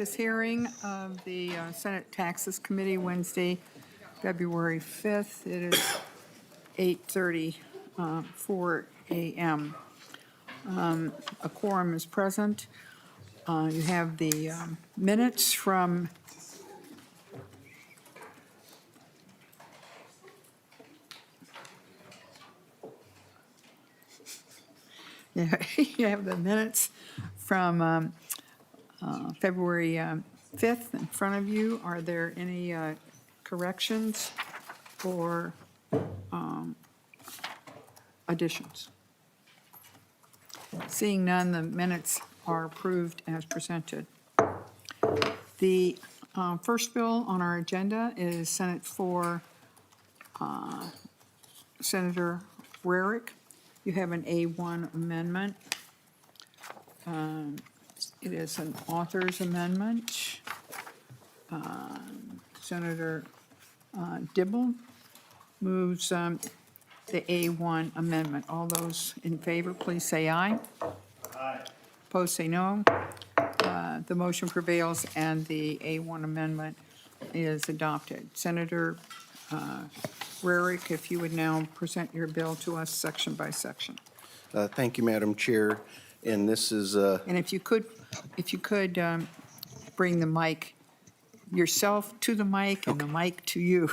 This hearing of the Senate Taxes Committee, Wednesday, February 5th. It is 8:34 a.m. A quorum is present. You have the minutes from you have the minutes from February 5th in front of you. Are there any corrections or additions? Seeing none, the minutes are approved as presented. The first bill on our agenda is Senate for Senator Rarick. You have an A1 amendment. It is an author's amendment. Senator Dibble moves the A1 amendment. All those in favor, please say aye. Aye. Opposed, say no. The motion prevails and the A1 amendment is adopted. Senator Rarick, if you would now present your bill to us section by section. Thank you, Madam Chair. And this is And if you could bring the mic yourself to the mic and the mic to you,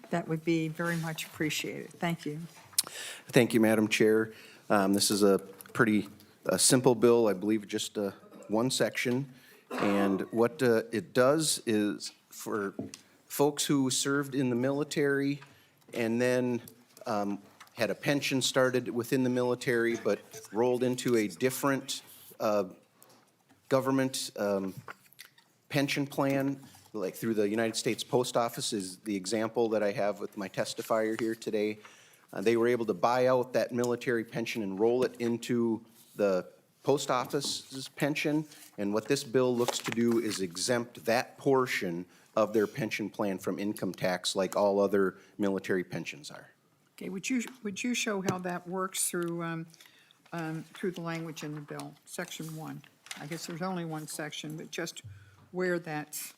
that would be very much appreciated. Thank you. Thank you, Madam Chair. This is a pretty simple bill, I believe just one section. And what it does is for folks who served in the military and then had a pension started within the military but rolled into a different government pension plan, like through the United States Post Office is the example that I have with my testifier here today. They were able to buy out that military pension and roll it into the post office's pension. And what this bill looks to do is exempt that portion of their pension plan from income tax like all other military pensions are. Okay, would you show how that works through the language in the bill, section 1? I guess there's only one section, but just where that's,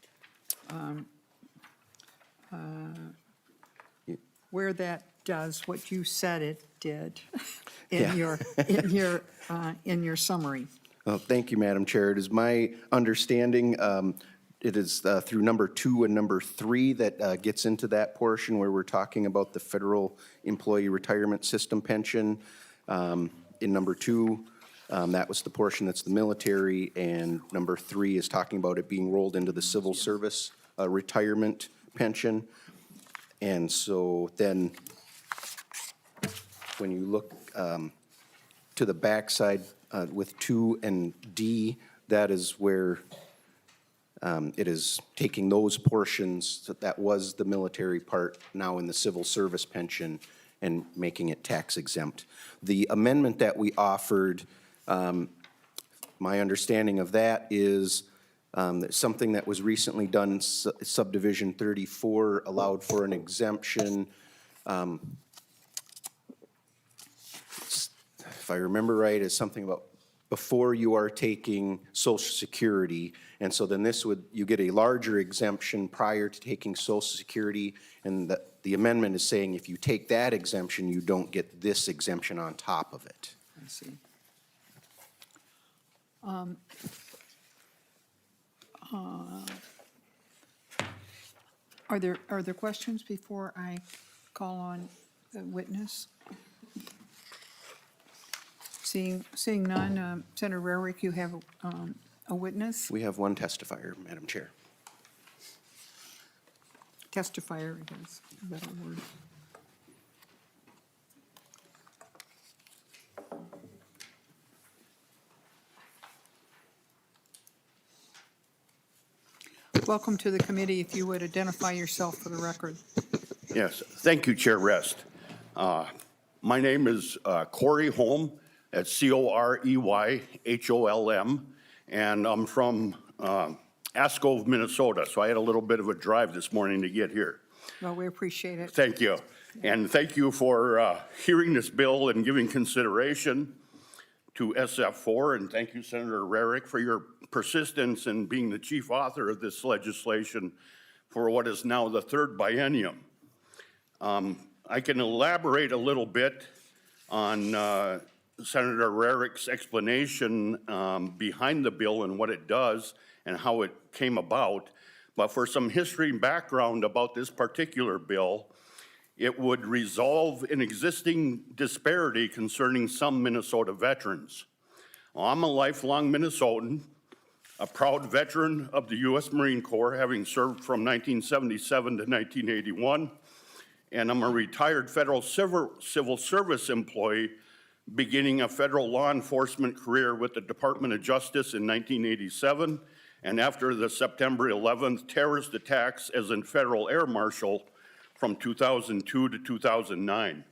where that does what you said it did in your summary. Well, thank you, Madam Chair. It is my understanding it is through number 2 and number 3 that gets into that portion where we're talking about the Federal Employee Retirement System pension. In number 2, that was the portion that's the military, and number 3 is talking about it being rolled into the civil service retirement pension. And so then when you look to the backside with 2 and D, that is where it is taking those portions that was the military part now in the civil service pension and making it tax exempt. The amendment that we offered, my understanding of that is something that was recently done, subdivision 34 allowed for an exemption. If I remember right, is something about before you are taking Social Security. And so then this would, you get a larger exemption prior to taking Social Security. And the amendment is saying if you take that exemption, you don't get this exemption on top of it. I see. Are there questions before I call on the witness? Seeing none, Senator Rarick, you have a witness? We have one testifier, Madam Chair. Testifier, I guess, a better word. Welcome to the committee. If you would identify yourself for the record. Yes, thank you, Chair Rest. My name is Corey Holm. That's Coreyholm, and I'm from Ascove, Minnesota, so I had a little bit of a drive this morning to get here. Well, we appreciate it. Thank you. And thank you for hearing this bill and giving consideration to SF4, and thank you, Senator Rarick, for your persistence in being the chief author of this legislation for what is now the third biennium. I can elaborate a little bit on Senator Rarick's explanation behind the bill and what it does and how it came about. But for some history and background about this particular bill, it would resolve an existing disparity concerning some Minnesota veterans. I'm a lifelong Minnesotan, a proud veteran of the U.S. Marine Corps, having served from 1977 to 1981, and I'm a retired federal civil service employee, beginning a federal law enforcement career with the Department of Justice in 1987, and after the September 11th terrorist attacks as a federal air marshal from 2002 to 2009.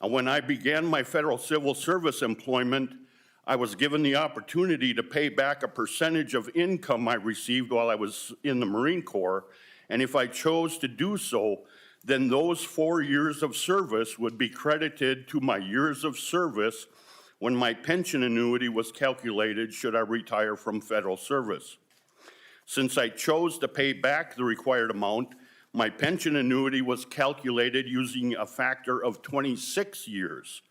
When I began my federal civil service employment, I was given the opportunity to pay back a percentage of income I received while I was in the Marine Corps, and if I chose to do so, then those 4 years of service would be credited to my years of service when my pension annuity was calculated should I retire from federal service. Since I chose to pay back the required amount, my pension annuity was calculated using a factor of 26 years.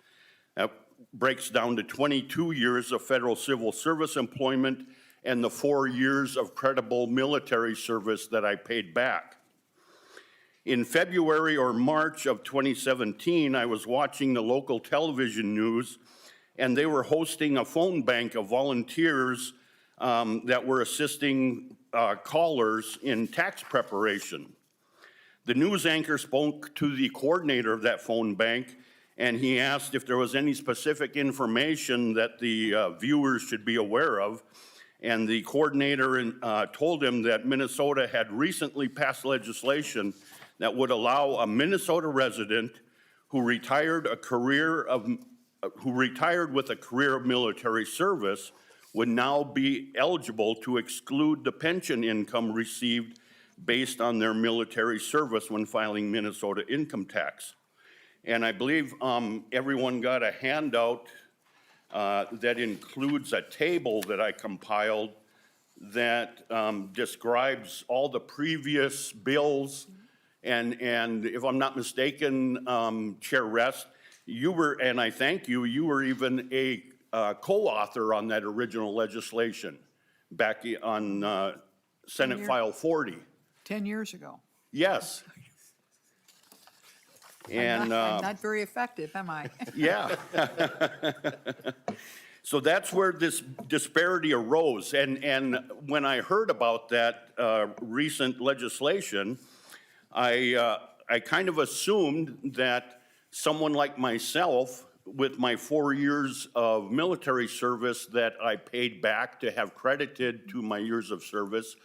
That breaks down to 22 years of federal civil service employment and the 4 years of credible military service that I paid back. In February or March of 2017, I was watching the local television news, and they were hosting a phone bank of volunteers that were assisting callers in tax preparation. The news anchor spoke to the coordinator of that phone bank, and he asked if there was any specific information that the viewers should be aware of. And the coordinator told him that Minnesota had recently passed legislation that would allow a Minnesota resident who retired with a career of military service would now be eligible to exclude the pension income received based on their military service when filing Minnesota income tax. And I believe everyone got a handout that includes a table that I compiled that describes all the previous bills. And if I'm not mistaken, Chair Rest, you were, and I thank you, you were even a co-author on that original legislation back on Senate File 40. 10 years ago. Yes. And I'm not very effective, am I? yeah. So that's where this disparity arose. And when I heard about that recent legislation, I kind of assumed that someone like myself, with my 4 years of military service that I paid back to have credited to my years of service,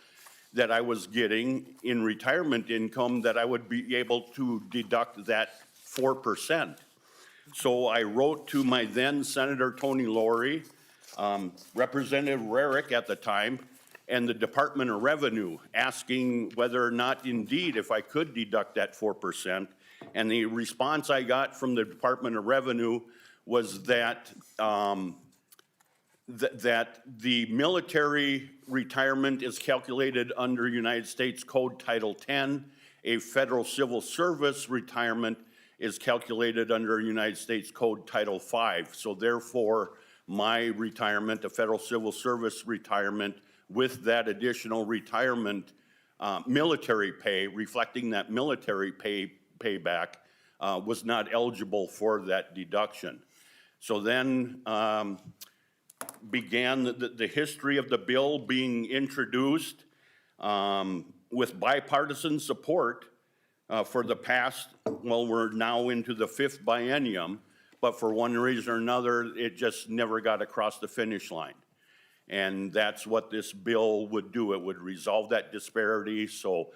that I was getting in retirement income, that I would be able to deduct that 4%. So I wrote to my then Senator Tony Laurie, Representative Rarick at the time, and the Department of Revenue, asking whether or not indeed if I could deduct that 4%. And the response I got from the Department of Revenue was that that the military retirement is calculated under United States Code Title 10. A federal civil service retirement is calculated under United States Code Title 5. So therefore, my retirement, a federal civil service retirement, with that additional retirement military pay, reflecting that military payback, was not eligible for that deduction. So then began the history of the bill being introduced with bipartisan support for the past, well, we're now into the 5th biennium, but for one reason or another, it just never got across the finish line. And that's what this bill would do. It would resolve that disparity. So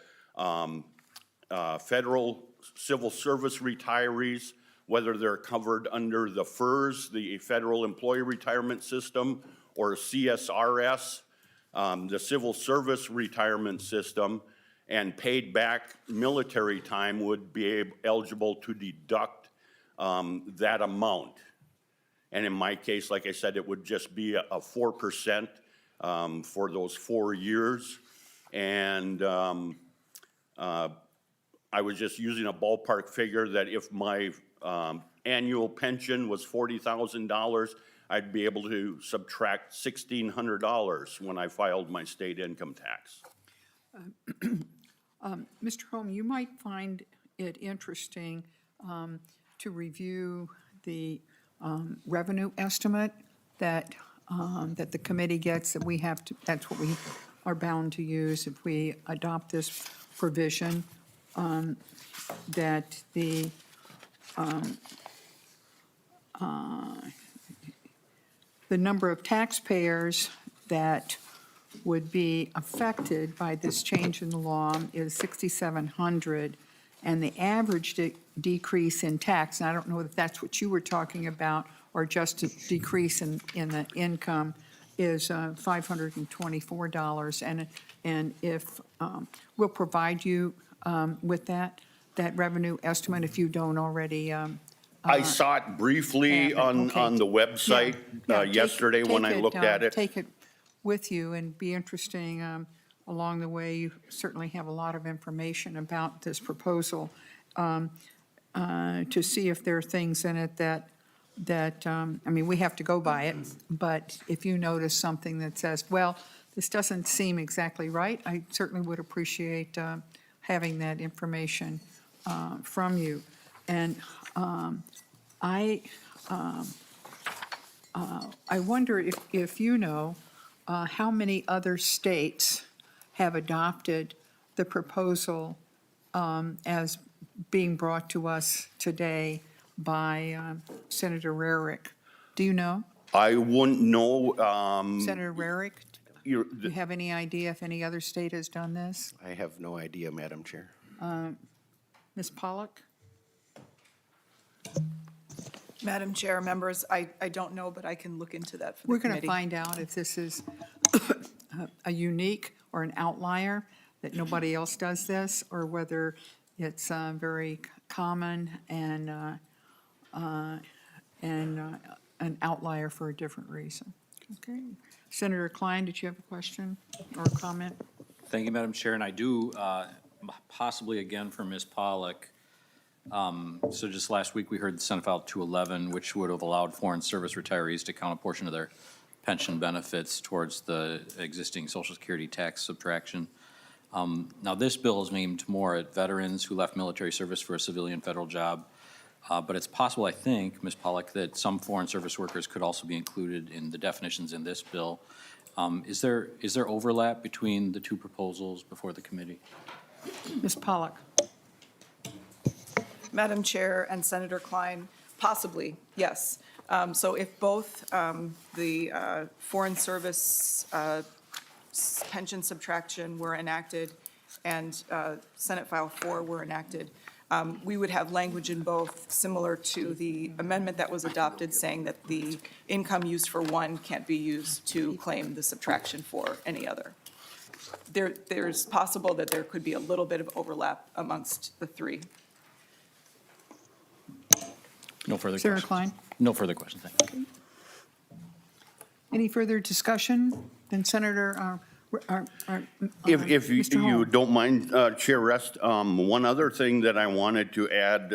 federal civil service retirees, whether they're covered under the FERS, the Federal Employee Retirement System, or CSRS, the Civil Service Retirement System, and paid back military time would be eligible to deduct that amount. And in my case, like I said, it would just be a 4% for those 4 years. And I was just using a ballpark figure that if my annual pension was $40,000, I'd be able to subtract $1,600 when I filed my state income tax. Mr. Holm, you might find it interesting to review the revenue estimate that the committee gets, that we have to, that's what we are bound to use if we adopt this provision, that the number of taxpayers that would be affected by this change in the law is 6,700, and the average decrease in tax, and I don't know if that's what you were talking about, or just a decrease in the income, is $524. And if, we'll provide you with that revenue estimate if you don't already. I saw it briefly on the website yesterday when I looked at it. Take it with you, and be interesting along the way. You certainly have a lot of information about this proposal to see if there are things in it that I mean, we have to go by it, but if you notice something that says, well, this doesn't seem exactly right, I certainly would appreciate having that information from you. And I wonder if you know how many other states have adopted the proposal as being brought to us today by Senator Rarick. Do you know? I wouldn't know. Senator Rarick, do you have any idea if any other state has done this? I have no idea, Madam Chair. Ms. Pollock? Madam Chair, members, I don't know, but I can look into that for the We're committee. going to find out if this is a unique or an outlier, that nobody else does this, or whether it's very common and an outlier for a different reason. Okay. Senator Klein, did you have a question or a comment? Thank you, Madam Chair, and I do, possibly again for Ms. Pollock. So just last week, we heard the Senate File 211, which would have allowed foreign service retirees to count a portion of their pension benefits towards the existing Social Security tax subtraction. Now, this bill is aimed more at veterans who left military service for a civilian federal job, but it's possible, I think, Ms. Pollock, that some foreign service workers could also be included in the definitions in this bill. Is there overlap between the two proposals before the committee? Ms. Pollock? Madam Chair and Senator Klein, possibly, yes. So if both the foreign service pension subtraction were enacted and Senate File 4 were enacted, we would have language in both similar to the amendment that was adopted saying that the income used for one can't be used to claim the subtraction for any other. There's possible that there could be a little bit of overlap amongst the three. No further Senator questions. Klein? No further questions, thank you. Any further discussion? Then Senator, If Mr. you Holm. don't mind, Chair Rest, one other thing that I wanted to add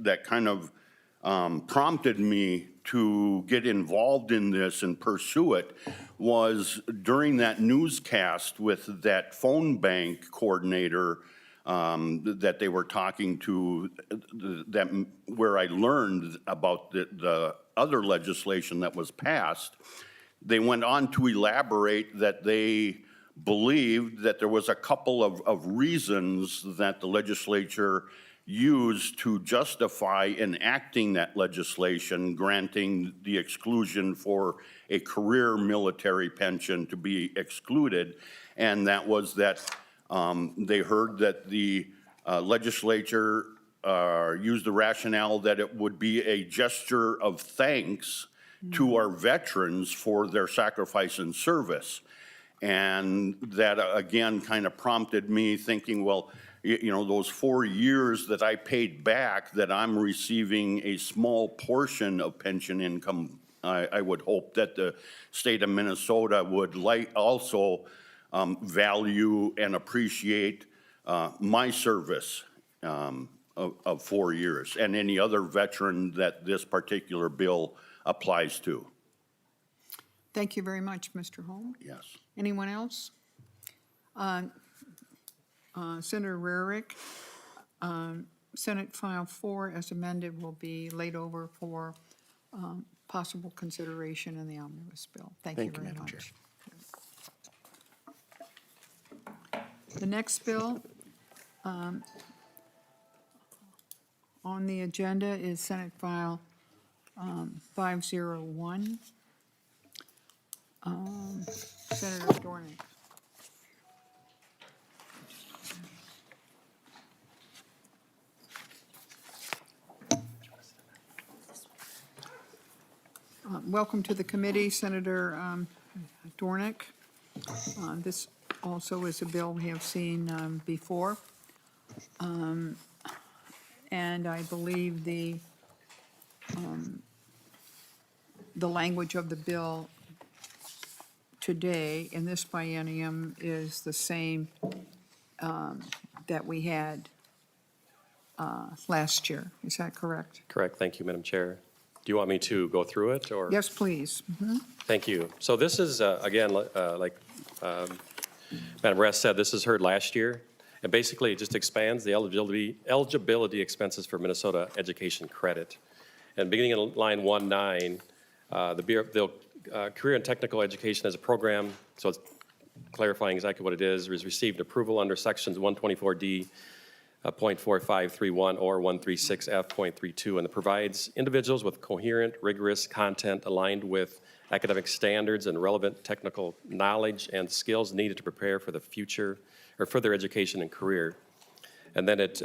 that kind of prompted me to get involved in this and pursue it was during that newscast with that phone bank coordinator that they were talking to, that where I learned about the other legislation that was passed. They went on to elaborate that they believed that there was a couple of reasons that the legislature used to justify enacting that legislation, granting the exclusion for a career military pension to be excluded. And that was that they heard that the legislature used the rationale that it would be a gesture of thanks to our veterans for their sacrifice and service. And that, again, kind of prompted me thinking, well, you know, those 4 years that I paid back, that I'm receiving a small portion of pension income I would hope that the state of Minnesota would also value and appreciate my service of 4 years and any other veteran that this particular bill applies to. Thank you very much, Mr. Holm. Yes. Anyone else? Senator Rarick, Senate File 4 as amended will be laid over for possible consideration in the omnibus bill. Thank you very Madam Chair. much. The next bill on the agenda is Senate File 501. Senator Dornink. Welcome to the committee, Senator Dornink. This also is a bill we have seen before. And I believe the language of the bill today in this biennium is the same that we had last year. Is that correct? Correct. Thank you, Madam Chair. Do you want me to go through it, or? Yes, please. Thank you. So this is, again, like Madam Rest said, this was heard last year. And basically, it just expands the eligibility expenses for Minnesota education credit. And beginning in line 19, the Career and Technical Education as a program, so it's clarifying exactly what it is received approval under sections 124D, .4531 or 136F.32, and it provides individuals with coherent, rigorous content aligned with academic standards and relevant technical knowledge and skills needed to prepare for the future or further education and career. And then it,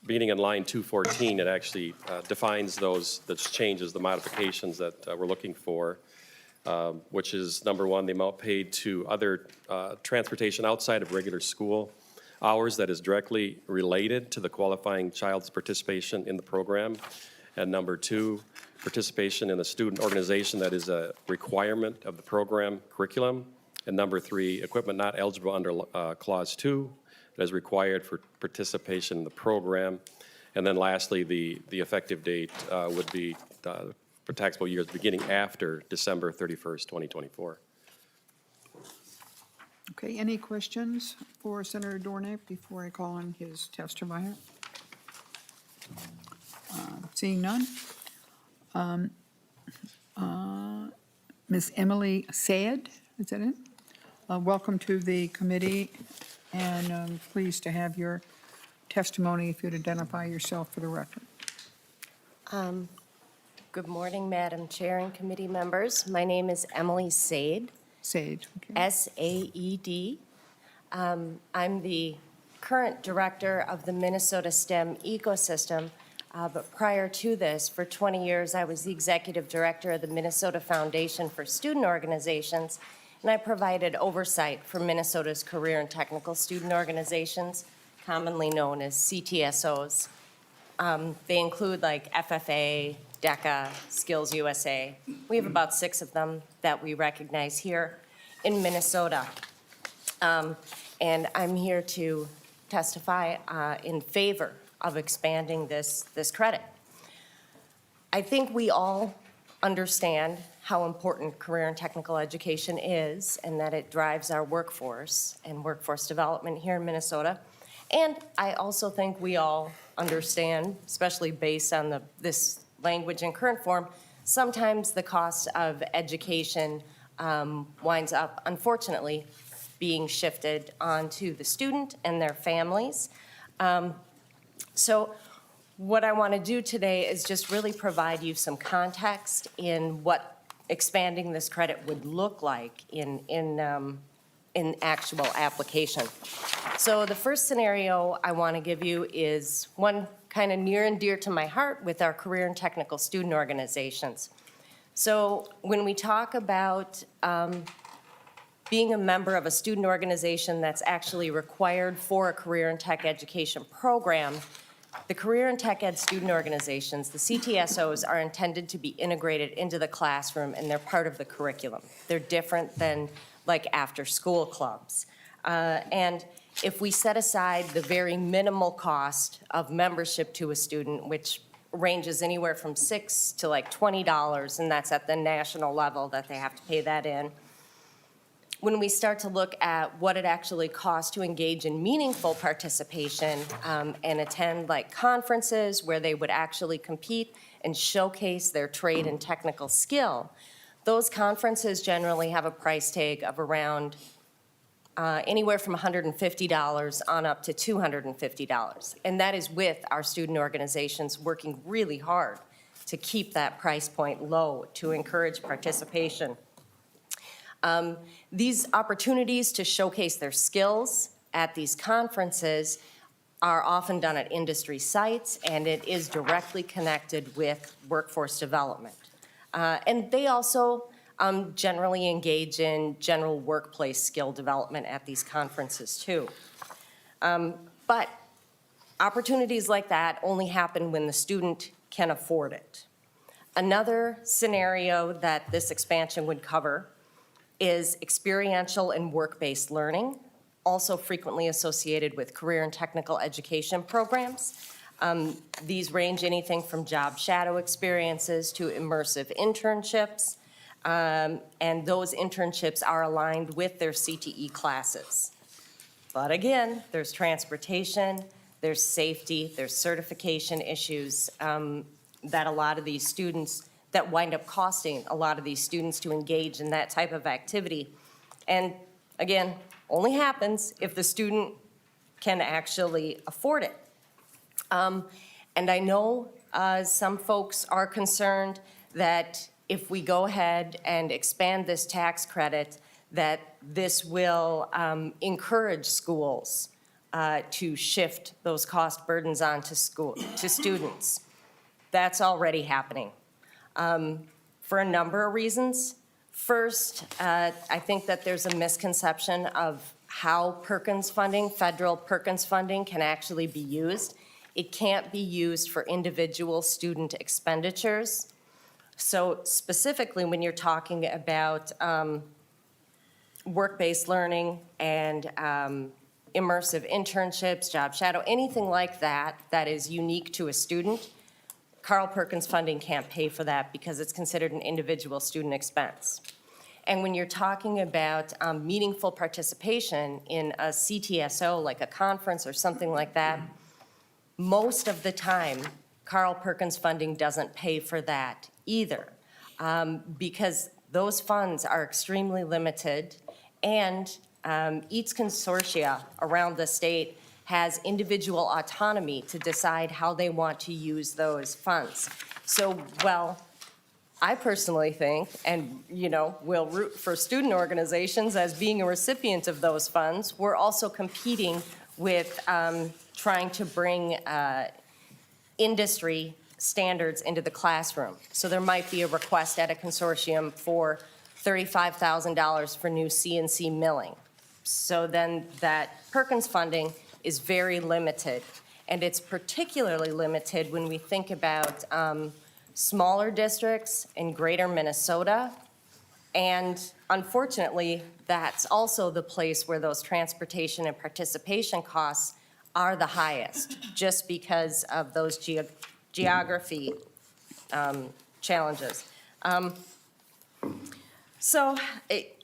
beginning in line 214, it actually defines those changes, the modifications that we're looking for, which is number one, the amount paid to other transportation outside of regular school hours that is directly related to the qualifying child's participation in the program. And number two, participation in the student organization that is a requirement of the program curriculum. And number three, equipment not eligible under Clause 2 that is required for participation in the program. And then lastly, the effective date would be for taxable years beginning after December 31st, 2024. Okay, any questions for Senator Dornink before I call on his testimony? Seeing none. Ms. Emily Sayed, is that it? Welcome to the committee, and I'm pleased to have your testimony if you'd identify yourself for the record. Good morning, Madam Chair and committee members. My name is Emily Sayed, Sayed, okay. S-A-E-D. I'm the current director of the Minnesota STEM ecosystem, but prior to this, for 20 years, I was the executive director of the Minnesota Foundation for Student Organizations, and I provided oversight for Minnesota's career and technical student organizations, commonly known as CTSOs. They include like FFA, DECA, Skills USA. We have about 6 of them that we recognize here in Minnesota. And I'm here to testify in favor of expanding this credit. I think we all understand how important career and technical education is and that it drives our workforce and workforce development here in Minnesota. And I also think we all understand, especially based on this language in current form, sometimes the cost of education winds up, unfortunately, being shifted onto the student and their families. So what I want to do today is just really provide you some context in what expanding this credit would look like in actual application. So the first scenario I want to give you is one kind of near and dear to my heart with our career and technical student organizations. So when we talk about being a member of a student organization that's actually required for a career and tech education program, The career and tech ed student organizations, the CTSOs, are intended to be integrated into the classroom, and they're part of the curriculum. They're different than like after-school clubs. And if we set aside the very minimal cost of membership to a student, which ranges anywhere from $6 to like $20, and that's at the national level that they have to pay that in. When we start to look at what it actually costs to engage in meaningful participation and attend like conferences where they would actually compete and showcase their trade and technical skill, those conferences generally have a price tag of around anywhere from $150 on up to $250. And that is with our student organizations working really hard to keep that price point low to encourage participation. These opportunities to showcase their skills at these conferences are often done at industry sites, and it is directly connected with workforce development. And they also generally engage in general workplace skill development at these conferences too. But opportunities like that only happen when the student can afford it. Another scenario that this expansion would cover is experiential and work-based learning, also frequently associated with career and technical education programs. These range anything from job shadow experiences to immersive internships, and those internships are aligned with their CTE classes. But again, there's transportation, there's safety, there's certification issues that a lot of these students, that wind up costing a lot of these students to engage in that type of activity. And again, only happens if the student can actually afford it. And I know some folks are concerned that if we go ahead and expand this tax credit, that this will encourage schools to shift those cost burdens onto students. That's already happening. For a number of reasons. First, I think that there's a misconception of how Perkins funding, federal Perkins funding, can actually be used. It can't be used for individual student expenditures. So specifically, when you're talking about work-based learning and immersive internships, job shadow, anything like that that is unique to a student, Carl Perkins funding can't pay for that because it's considered an individual student expense. And when you're talking about meaningful participation in a CTSO, like a conference or something like that, most of the time, Carl Perkins funding doesn't pay for that either, because those funds are extremely limited, and each consortia around the state has individual autonomy to decide how they want to use those funds. So, well, I personally think, and will root for student organizations as being a recipient of those funds, we're also competing with trying to bring industry standards into the classroom. So there might be a request at a consortium for $35,000 for new CNC milling. So then that Perkins funding is very limited, and it's particularly limited when we think about smaller districts in greater Minnesota, and unfortunately, that's also the place where those transportation and participation costs are the highest, just because of those geography challenges.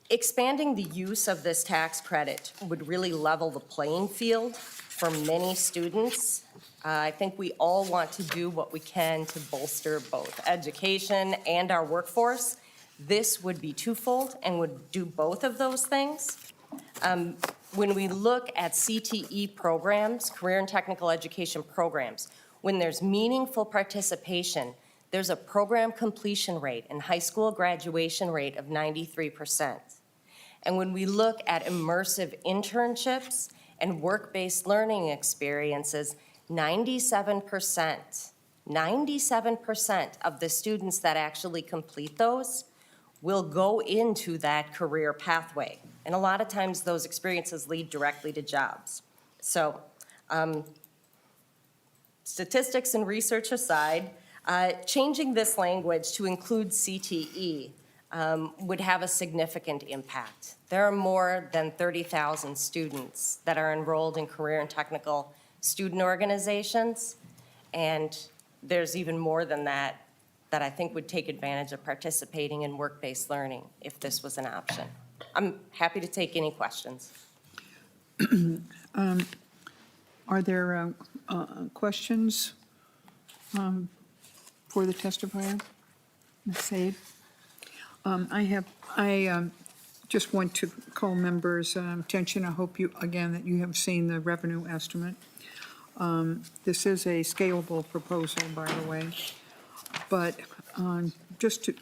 Expanding the use of this tax credit would really level the playing field for many students. I think we all want to do what we can to bolster both education and our workforce. This would be twofold and would do both of those things. When we look at CTE programs, career and technical education programs, when there's meaningful participation, there's a program completion rate and high school graduation rate of 93%. And when we look at immersive internships and work-based learning experiences, 97% of the students that actually complete those will go into that career pathway. And a lot of times those experiences lead directly to jobs. So statistics and research aside, changing this language to include CTE would have a significant impact. There are more than 30,000 students that are enrolled in career and technical student organizations, and there's even more than that that I think would take advantage of participating in work-based learning if this was an option. I'm happy to take any questions. Are there questions for the testifier? Ms. Said? I just want to call members' attention. I hope you, again, that you have seen the revenue estimate. This is a scalable proposal, by the way. But just to,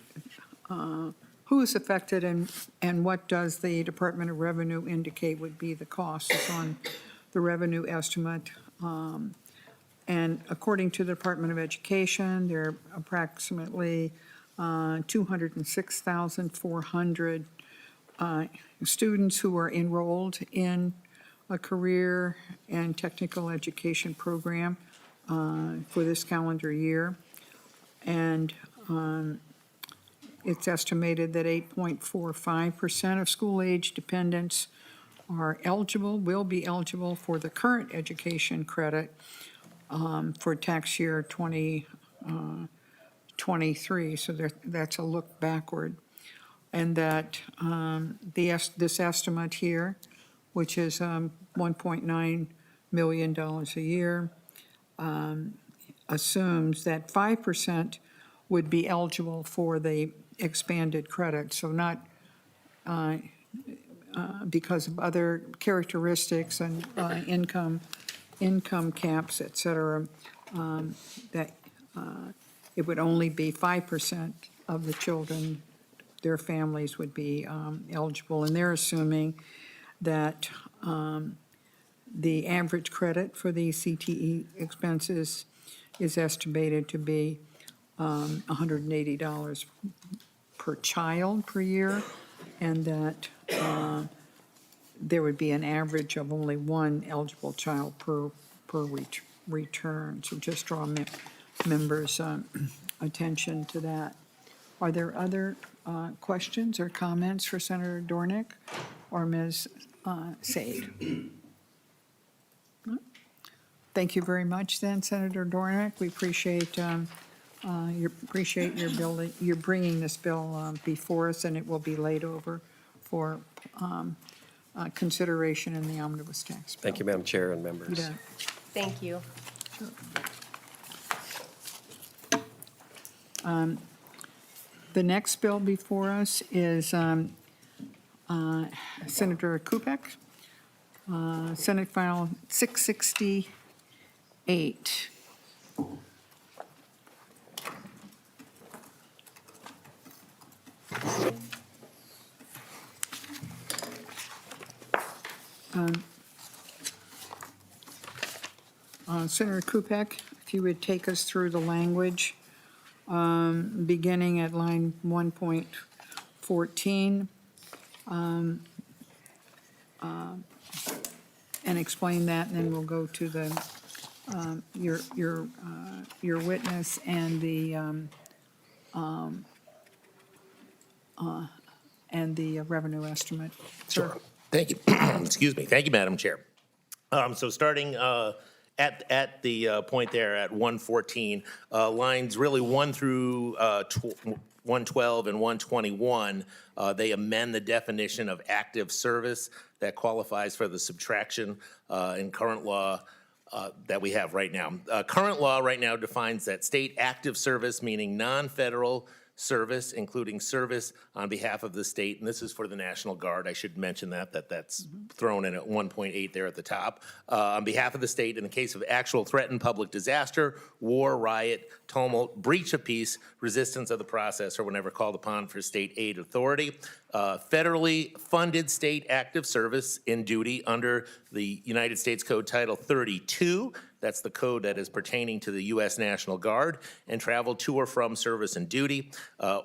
who is affected and what does the Department of Revenue indicate would be the costs on the revenue estimate? And according to the Department of Education, there are approximately 206,400 students who are enrolled in a career and technical education program for this calendar year. And it's estimated that 8.45% of school-age dependents will be eligible for the current education credit for tax year 2023. So that's a look backward. And that this estimate here, which is $1.9 million a year, assumes that 5% would be eligible for the expanded credit. So not because of other characteristics and income caps, et cetera, that it would only be 5% of the children, their families would be eligible. And they're assuming that the average credit for the CTE expenses is estimated to be $180 per child per year, and that there would be an average of only one eligible child per return. So just draw members' attention to that. Are there other questions or comments for Senator Dornink or Ms. Said? Thank you very much then, Senator Dornink. We appreciate your bringing this bill before us, and it will be laid over for consideration in the omnibus tax bill. Thank you, Madam Chair and members. You bet. Thank you. The next bill before us is Senator Kupec, Senate File 668. Senator Kupec, if you would take us through the language, beginning at line 1.14, and explain that, and then we'll go to the your witness and the revenue estimate. Sir. Thank you. Excuse me. Thank you, Madam Chair. So starting at the point there at 114, lines really 1 through 112 and 121, they amend the definition of active service that qualifies for the subtraction in current law that we have right now. Current law right now defines that state active service, meaning non-federal service, including service on behalf of the state, and this is for the National Guard. I should mention that's thrown in at 1.8 there at the top. On behalf of the state, in the case of actual threatened public disaster, war, riot, tumult, breach of peace, resistance of the process, or whenever called upon for state aid authority. Federally funded state active service in duty under the United States Code Title 32. That's the code that is pertaining to the U.S. National Guard, and travel to or from service and duty.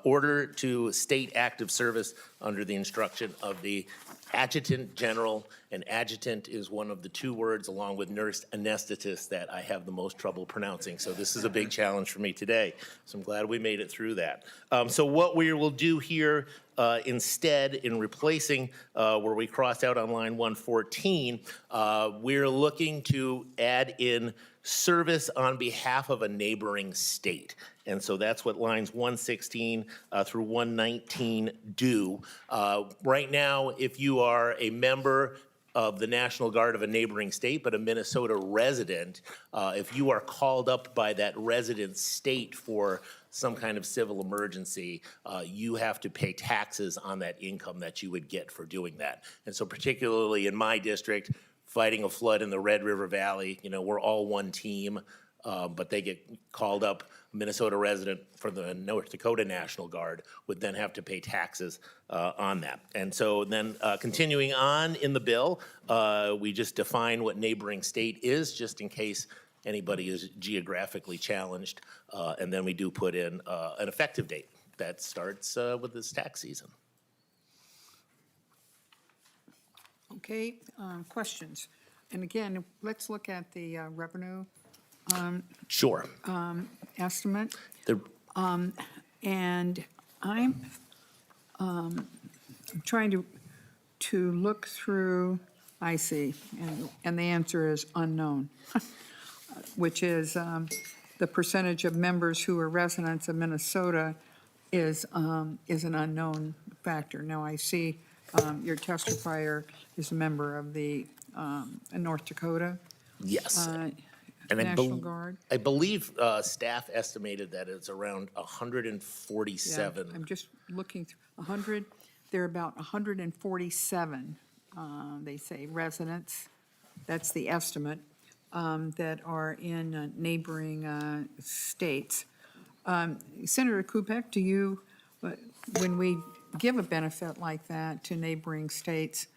Order to state active service under the instruction of the adjutant general, and adjutant is one of the two words, along with nurse anesthetist, that I have the most trouble pronouncing. So this is a big challenge for me today. So I'm glad we made it through that. So what we will do here instead, in replacing where we crossed out on line 114, we're looking to add in service on behalf of a neighboring state. And so that's what lines 116 through 119 do. Right now, if you are a member of the National Guard of a neighboring state, but a Minnesota resident, if you are called up by that resident state for some kind of civil emergency, you have to pay taxes on that income that you would get for doing that. And so particularly in my district, fighting a flood in the Red River Valley, you know, we're all one team, but they get called up. A Minnesota resident for the North Dakota National Guard would then have to pay taxes on that. And so then continuing on in the bill, we just define what neighboring state is, just in case anybody is geographically challenged. And then we do put in an effective date that starts with this tax season. Okay, questions? And again, let's look at the revenue Sure. estimate. The- And I'm trying to look through, I see, and the answer is unknown, which is the percentage of members who are residents of Minnesota is an unknown factor. Now, I see your testifier is a member of the North Dakota Yes. And National Guard. I believe staff estimated that it's around 147. Yeah, I'm just looking through, 100, there are about 147, they say, residents, that's the estimate, that are in neighboring states. Senator Kupec, do you, when we give a benefit like that to neighboring states,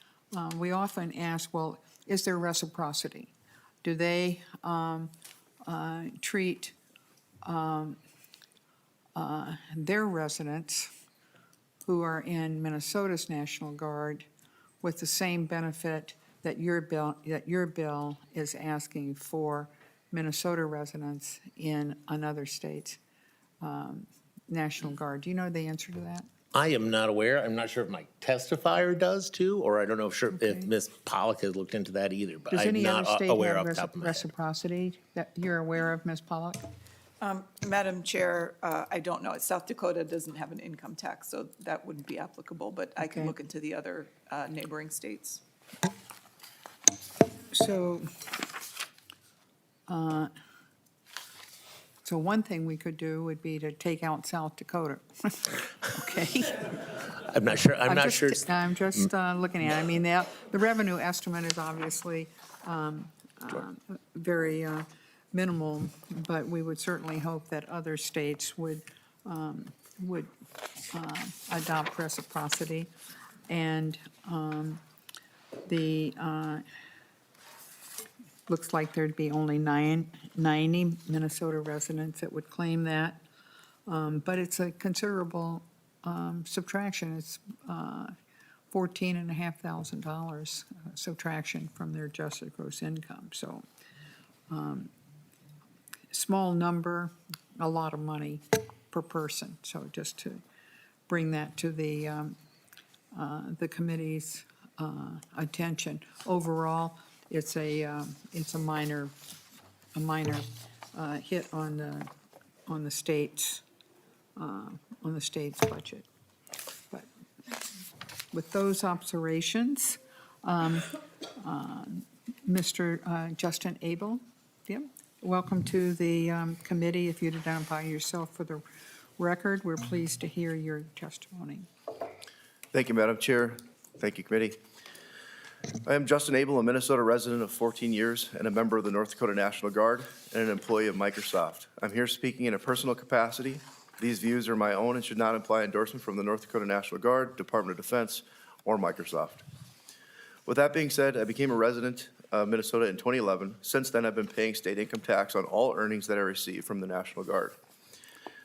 we often ask, well, is there reciprocity? Do they treat their residents who are in Minnesota's National Guard with the same benefit that your bill is asking for Minnesota residents in another state's National Guard? Do you know the answer to that? I am not aware. I'm not sure if my testifier does too, or I don't know if Ms. Pollock has looked into that either, but Does I'm any other not state aware have off the top of my head. reciprocity that you're aware of, Ms. Pollock? Madam Chair, I don't know. South Dakota doesn't have an income tax, so that wouldn't be applicable, but I can Okay. look into the other neighboring states. So, so one thing we could do would be to take out South Dakota. Okay? I'm not sure, I'm not sure. I'm just looking at it. I mean, the revenue estimate is obviously very minimal, but we would certainly hope that other states would adopt reciprocity. And looks like there'd be only 90 Minnesota residents that would claim that. But it's a considerable subtraction. It's $14,500 subtraction from their adjusted gross income. So small number, a lot of money per person. So just to bring that to the committee's attention. Overall, it's a minor hit on the state's budget. But with those observations, Mr. Justin Abel, yep, welcome to the committee. If you'd identify yourself for the record, we're pleased to hear your testimony. Thank you, Madam Chair. Thank you, committee. I am Justin Abel, a Minnesota resident of 14 years and a member of the North Dakota National Guard and an employee of Microsoft. I'm here speaking in a personal capacity. These views are my own and should not imply endorsement from the North Dakota National Guard, Department of Defense, or Microsoft. With that being said, I became a resident of Minnesota in 2011. Since then, I've been paying state income tax on all earnings that I receive from the National Guard.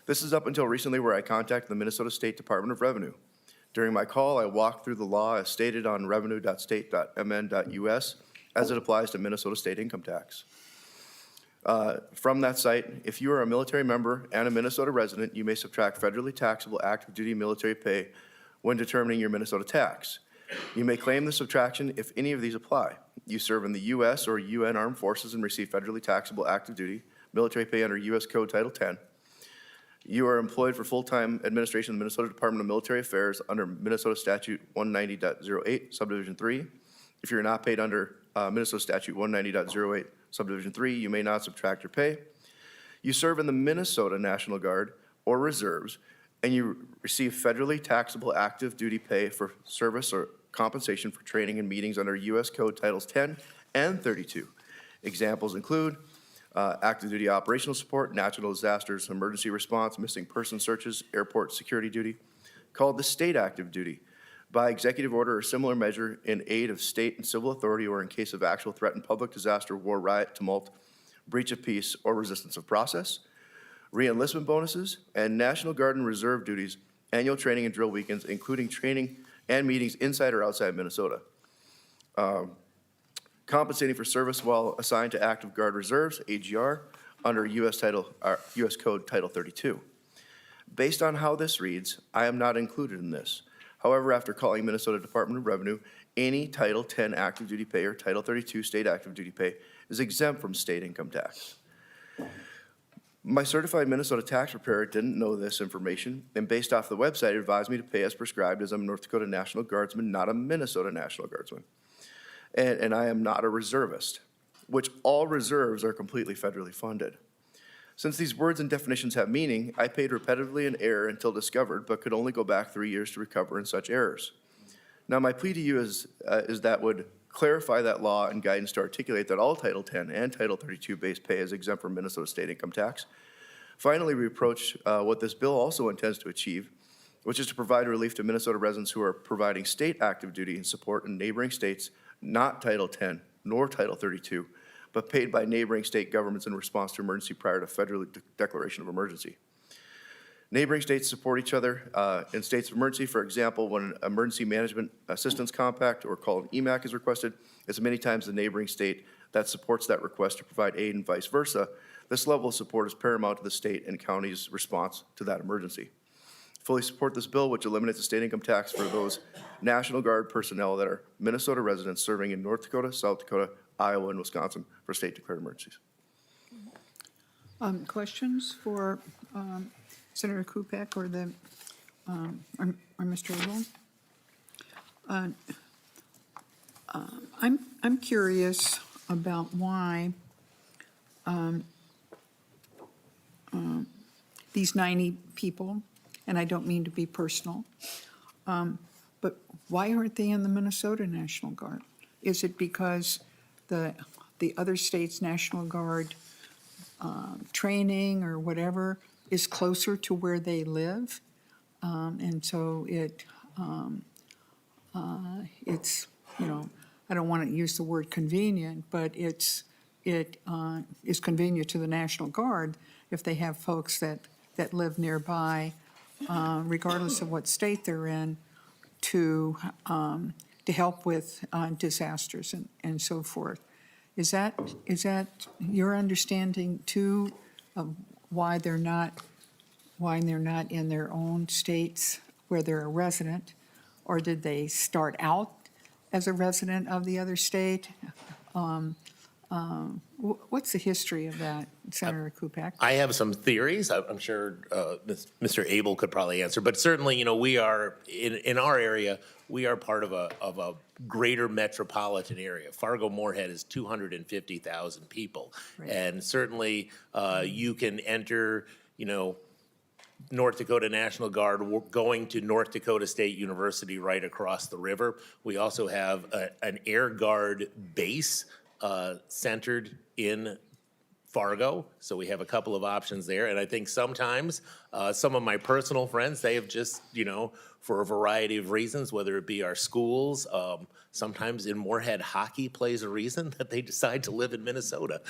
This is up until recently where I contacted the Minnesota State Department of Revenue. During my call, I walked through the law as stated on revenue.state.mn.us as it applies to Minnesota state income tax. From that site, if you are a military member and a Minnesota resident, you may subtract federally taxable active duty military pay when determining your Minnesota tax. You may claim the subtraction if any of these apply. You serve in the U.S. or UN Armed Forces and receive federally taxable active duty military pay under U.S. Code Title 10. You are employed for full-time administration of the Minnesota Department of Military Affairs under Minnesota Statute 190.08, Subdivision 3. If you're not paid under Minnesota Statute 190.08, Subdivision 3, you may not subtract your pay. You serve in the Minnesota National Guard or Reserves, and you receive federally taxable active duty pay for service or compensation for training and meetings under U.S. Code Titles 10 and 32. Examples include active duty operational support, natural disasters, emergency response, missing person searches, airport security duty, called the state active duty, by executive order or similar measure in aid of state and civil authority or in case of actual threat and public disaster, war, riot, tumult, breach of peace, or resistance of process, re-enlistment bonuses, and National Guard and Reserve duties, annual training and drill weekends, including training and meetings inside or outside Minnesota. Compensating for service while assigned to active guard reserves, AGR, under U.S. Code Title 32. Based on how this reads, I am not included in this. However, after calling Minnesota Department of Revenue, any Title 10 active duty pay or Title 32 state active duty pay is exempt from state income tax. My certified Minnesota tax preparer didn't know this information, and based off the website, advised me to pay as prescribed, as I'm a North Dakota National Guardsman, not a Minnesota National Guardsman. And I am not a reservist, which all reserves are completely federally funded. Since these words and definitions have meaning, I paid repetitively in error until discovered, but could only go back 3 years to recover in such errors. Now, my plea to you is that would clarify that law and guidance to articulate that all Title 10 and Title 32 base pay is exempt from Minnesota state income tax. Finally, we approach what this bill also intends to achieve, which is to provide relief to Minnesota residents who are providing state active duty and support in neighboring states, not Title 10 nor Title 32, but paid by neighboring state governments in response to emergency prior to federal declaration of emergency. Neighboring states support each other in states of emergency. For example, when an Emergency Management Assistance Compact, or called EMAC, is requested, it's many times the neighboring state that supports that request to provide aid and vice versa. This level of support is paramount to the state and county's response to that emergency. Fully support this bill, which eliminates the state income tax for those National Guard personnel that are Minnesota residents serving in North Dakota, South Dakota, Iowa, and Wisconsin for state declared emergencies. Questions for Senator Kupec or Mr. Abel? I'm curious about why these 90 people, and I don't mean to be personal, but why aren't they in the Minnesota National Guard? Is it because the other state's National Guard training or whatever is closer to where they live? And so it's, you know, I don't want to use the word convenient, but it is convenient to the National Guard if they have folks that live nearby, regardless of what state they're in, to help with disasters and so forth. Is that your understanding too of why they're not in their own states where they're a resident, or did they start out as a resident of the other state? What's the history of that, Senator Kupec? I have some theories. I'm sure Mr. Abel could probably answer, but certainly, you know, we are in our area. We are part of a greater metropolitan area. Fargo-Moorhead is 250,000 people, Right. And certainly you can enter, you know, North Dakota National Guard going to North Dakota State University right across the river. We also have an Air Guard base centered in Fargo, so we have a couple of options there. And I think sometimes, some of my personal friends, they have just, for a variety of reasons, whether it be our schools, sometimes in Moorhead, hockey plays a reason that they decide to live in Minnesota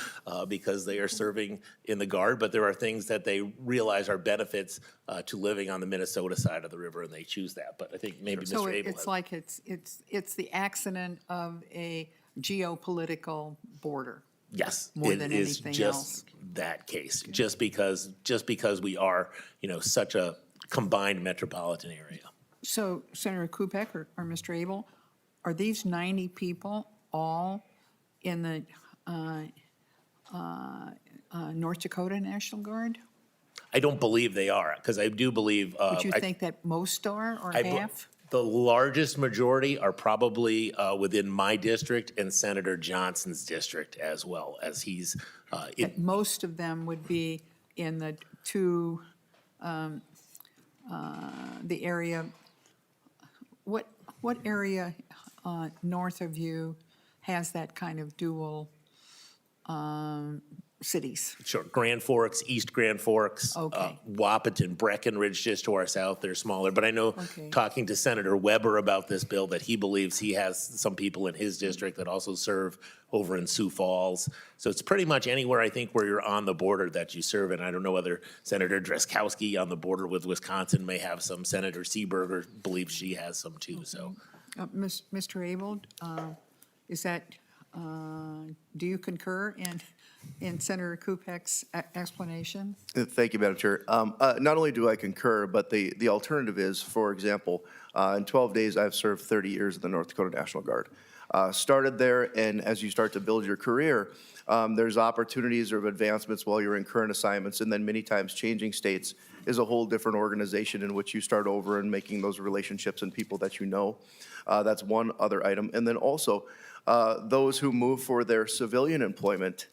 because they are serving in the Guard, but there are things that they realize are benefits to living on the Minnesota side of the river, and they choose that. But I think maybe So Mr. Abel it's has. like it's the accident of a geopolitical border. Yes, more it than is anything just else. that case, just because we are, such a combined metropolitan area. So Senator Kupec or Mr. Abel, are these 90 people all in the North Dakota National Guard? I don't believe they are, because I do believe. Would you think that most are, or half? The largest majority are probably within my district and Senator Johnson's district as well, as he's That most of them would be in the the area, what area north of you has that kind of dual cities? Sure, Grand Forks, East Grand Forks, Okay. Wapaton, Breckenridge just to our south, they're smaller. But I know, Okay. talking to Senator Weber about this bill, that he believes he has some people in his district that also serve over in Sioux Falls. So it's pretty much anywhere, I think, where you're on the border that you serve. And I don't know whether Senator Drazkowski on the border with Wisconsin may have some. Senator Seeberger believes she has some too, so. Mr. Abel, is that, do you concur in Senator Kupec's explanation? Thank you, Madam Chair. Not only do I concur, but the alternative is, for example, in 12 days, I've served 30 years in the North Dakota National Guard. Started there, and as you start to build your career, there's opportunities of advancements while you're in current assignments, and then many times changing states is a whole different organization in which you start over and making those relationships and people that you know. That's one other item. And then also, those who move for their civilian employment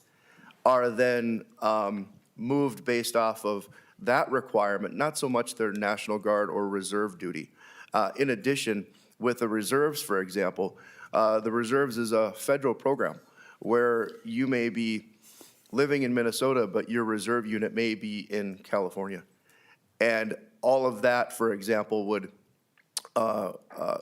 are then moved based off of that requirement, not so much their National Guard or reserve duty. In addition, with the reserves, for example, the reserves is a federal program where you may be living in Minnesota, but your reserve unit may be in California. And all of that, for example, would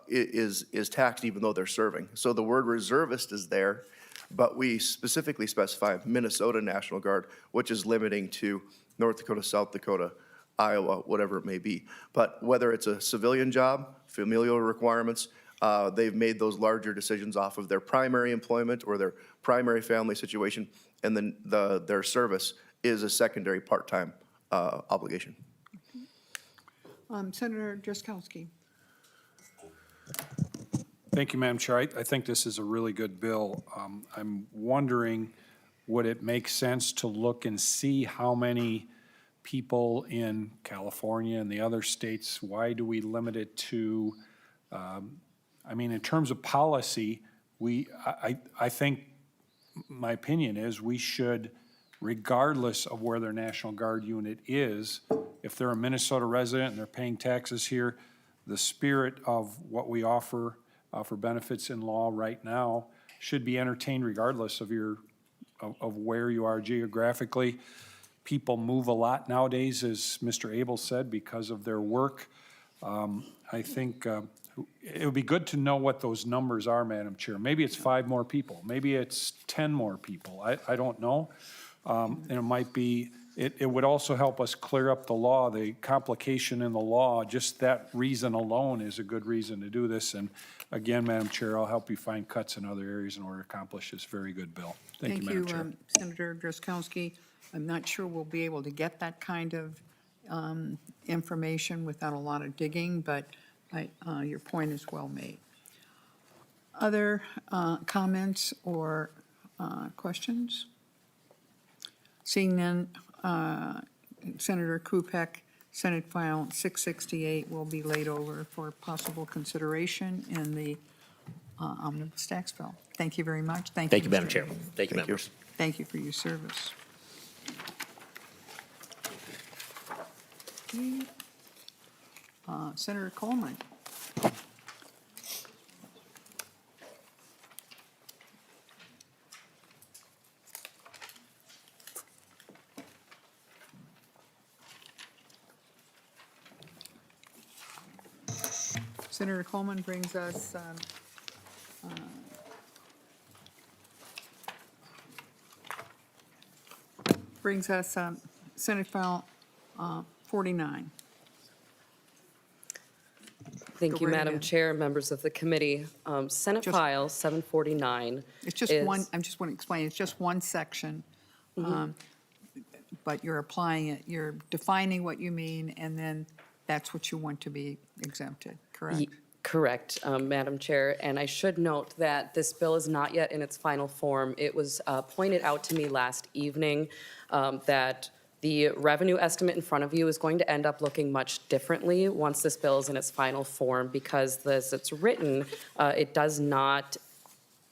is taxed even though they're serving. So the word reservist is there, but we specifically specify Minnesota National Guard, which is limiting to North Dakota, South Dakota, Iowa, whatever it may be. But whether it's a civilian job, familial requirements, they've made those larger decisions off of their primary employment or their primary family situation, and then their service is a secondary part-time obligation. Senator Drazkowski. Thank you, Madam Chair. I think this is a really good bill. I'm wondering, would it make sense to look and see how many people in California and the other states, why do we limit it to, I mean, in terms of policy, I think, my opinion is we should, regardless of where their National Guard unit is, if they're a Minnesota resident and they're paying taxes here, the spirit of what we offer for benefits in law right now should be entertained regardless of of where you are geographically. People move a lot nowadays, as Mr. Abel said, because of their work. I think it would be good to know what those numbers are, Madam Chair. Maybe it's 5 more people. Maybe it's 10 more people. I don't know. And it might be, it would also help us clear up the law, the complication in the law. Just that reason alone is a good reason to do this. And again, Madam Chair, I'll help you find cuts in other areas in order to accomplish this very good bill. Thank you, Madam Chair. Senator Drazkowski. I'm not sure we'll be able to get that kind of information without a lot of digging, but your point is well made. Other comments or questions? Seeing none, Senator Kupec, Senate File 668 will be laid over for possible consideration in the omnibus tax bill. Thank you very much. Thank you, Madam Mr. Chair. Thank you, members. Thank you for your service. Okay. Senator Coleman. Senator Coleman brings us Senate File 49. Thank Go you, right Madam ahead. Chair, members of the committee. Senate Just- File 749. It's just one, I just want to explain, it's just one section, but you're applying it, you're defining what you mean, and then that's what you want to be exempted, correct? Correct, Madam Chair. And I should note that this bill is not yet in its final form. It was pointed out to me last evening that the revenue estimate in front of you is going to end up looking much differently once this bill is in its final form, because as it's written, it does not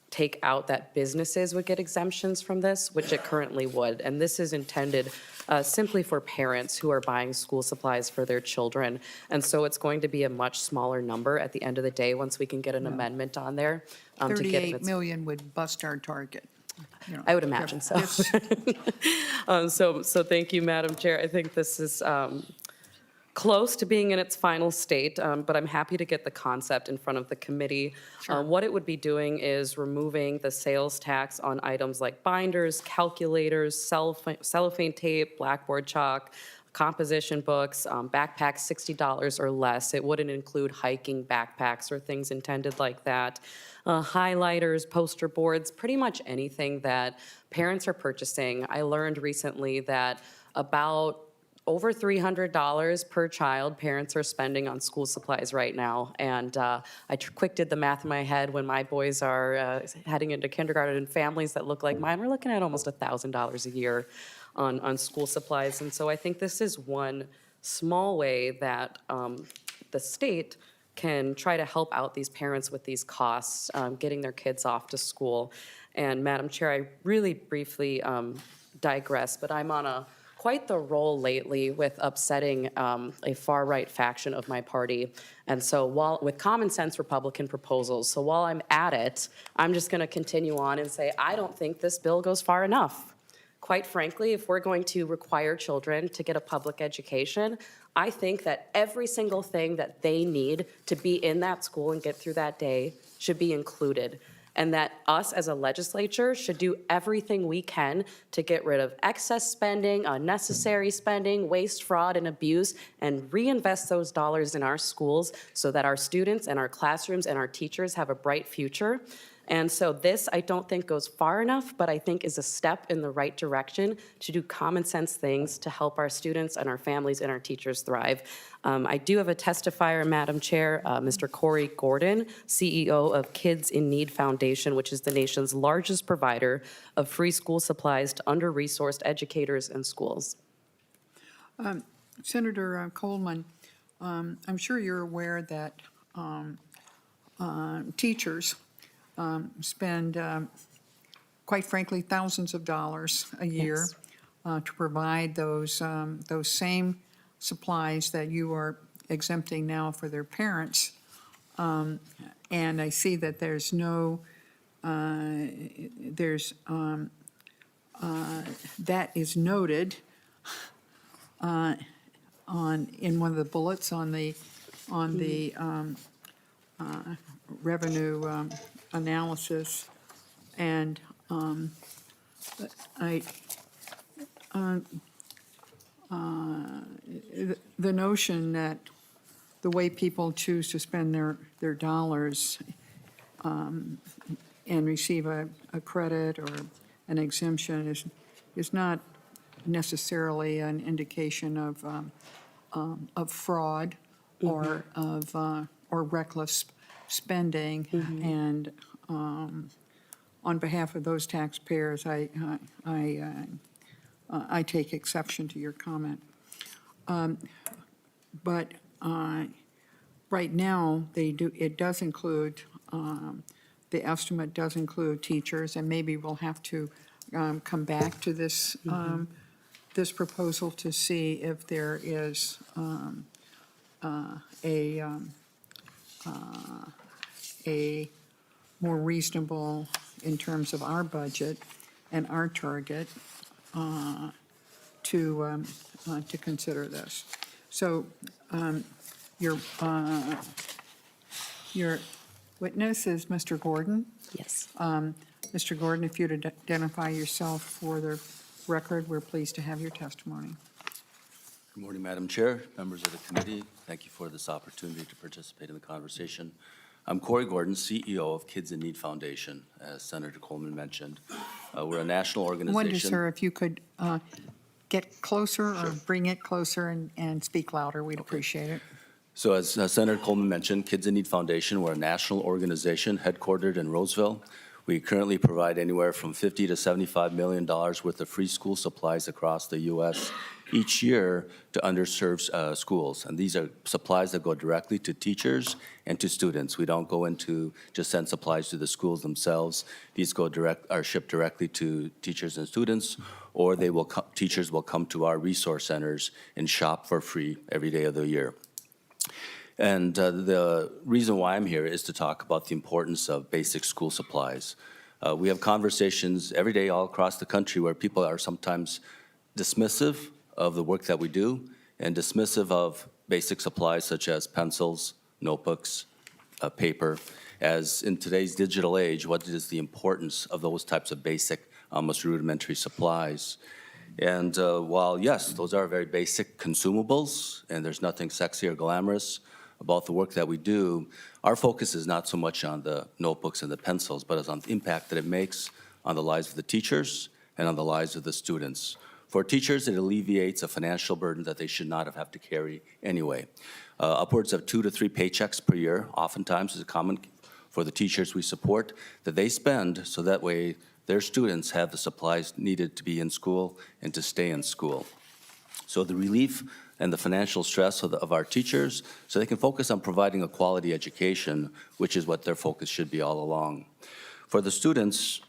take out that businesses would get exemptions from this, which it currently would. And this is intended simply for parents who are buying school supplies for their children. And so it's going to be a much smaller number at the end of the day, once we can get an amendment on there. To get 38 million would bust our target. You know, I would imagine so. this- So thank you, Madam Chair. I think this is close to being in its final state, but I'm happy to get the concept in front of the committee. What it would be doing is removing the sales tax on items like binders, calculators, cellophane tape, blackboard chalk, composition books, backpacks $60 or less. It wouldn't include hiking backpacks or things intended like that. Highlighters, poster boards, pretty much anything that parents are purchasing. I learned recently that about over $300 per child parents are spending on school supplies right now. And I quick did the math in my head. When my boys are heading into kindergarten, and families that look like mine, we're looking at almost $1,000 a year on school supplies. And so I think this is one small way that the state can try to help out these parents with these costs, getting their kids off to school. And Madam Chair, I really briefly digress, but I'm on quite the roll lately with upsetting a far-right faction of my party. And so with common sense Republican proposals, so while I'm at it, I'm just going to continue on and say, I don't think this bill goes far enough. Quite frankly, if we're going to require children to get a public education, I think that every single thing that they need to be in that school and get through that day should be included. And that us as a legislature should do everything we can to get rid of excess spending, unnecessary spending, waste, fraud, and abuse, and reinvest those dollars in our schools so that our students and our classrooms and our teachers have a bright future. And so this, I don't think, goes far enough, but I think is a step in the right direction to do common sense things to help our students and our families and our teachers thrive. I do have a testifier, Madam Chair, Mr. Corey Gordon, CEO of Kids in Need Foundation, which is the nation's largest provider of free school supplies to under-resourced educators and schools. Senator Coleman, I'm sure you're aware that teachers spend, quite frankly, thousands of dollars a year to provide those same supplies that you are exempting now for their parents. And I see that there's no, that is noted in one of the bullets on the revenue analysis. And the notion that the way people choose to spend their dollars and receive a credit or an exemption is not necessarily an indication of fraud or reckless spending. And on behalf of those taxpayers, I take exception to your comment. But right now, it does include, the estimate does include teachers, and maybe we'll have to come back to this, this proposal to see if there is a more reasonable, in terms of our budget and our target, to consider this. So Your witness is Mr. Gordon. Yes. Mr. Gordon, if you'd identify yourself for the record, we're pleased to have your testimony. Good morning, Madam Chair, members of the committee. Thank you for this opportunity to participate in the conversation. I'm Corey Gordon, CEO of Kids in Need Foundation, as Senator Coleman mentioned. We're a national I organization. wonder, sir, if you could get closer or bring it closer and speak louder, we'd appreciate it. So as Senator Coleman mentioned, Kids in Need Foundation, we're a national organization headquartered in Roseville. We currently provide anywhere from $50 to $75 million worth of free school supplies across the U.S. each year to underserved schools. And these are supplies that go directly to teachers and to students. We don't go into just send supplies to the schools themselves. These are shipped directly to teachers and students, or teachers will come to our resource centers and shop for free every day of the year. And the reason why I'm here is to talk about the importance of basic school supplies. We have conversations every day all across the country where people are sometimes dismissive of the work that we do and dismissive of basic supplies such as pencils, notebooks, paper. As in today's digital age, what is the importance of those types of basic, almost rudimentary supplies? And while, yes, those are very basic consumables, and there's nothing sexy or glamorous about the work that we do, our focus is not so much on the notebooks and the pencils, but is on the impact that it makes on the lives of the teachers and on the lives of the students. For teachers, it alleviates a financial burden that they should not have to carry anyway. Upwards of 2 to 3 paychecks per year oftentimes is common for the teachers we support that they spend so that way their students have the supplies needed to be in school and to stay in school. So the relief and the financial stress of our teachers, so they can focus on providing a quality education, which is what their focus should be all along. For the students,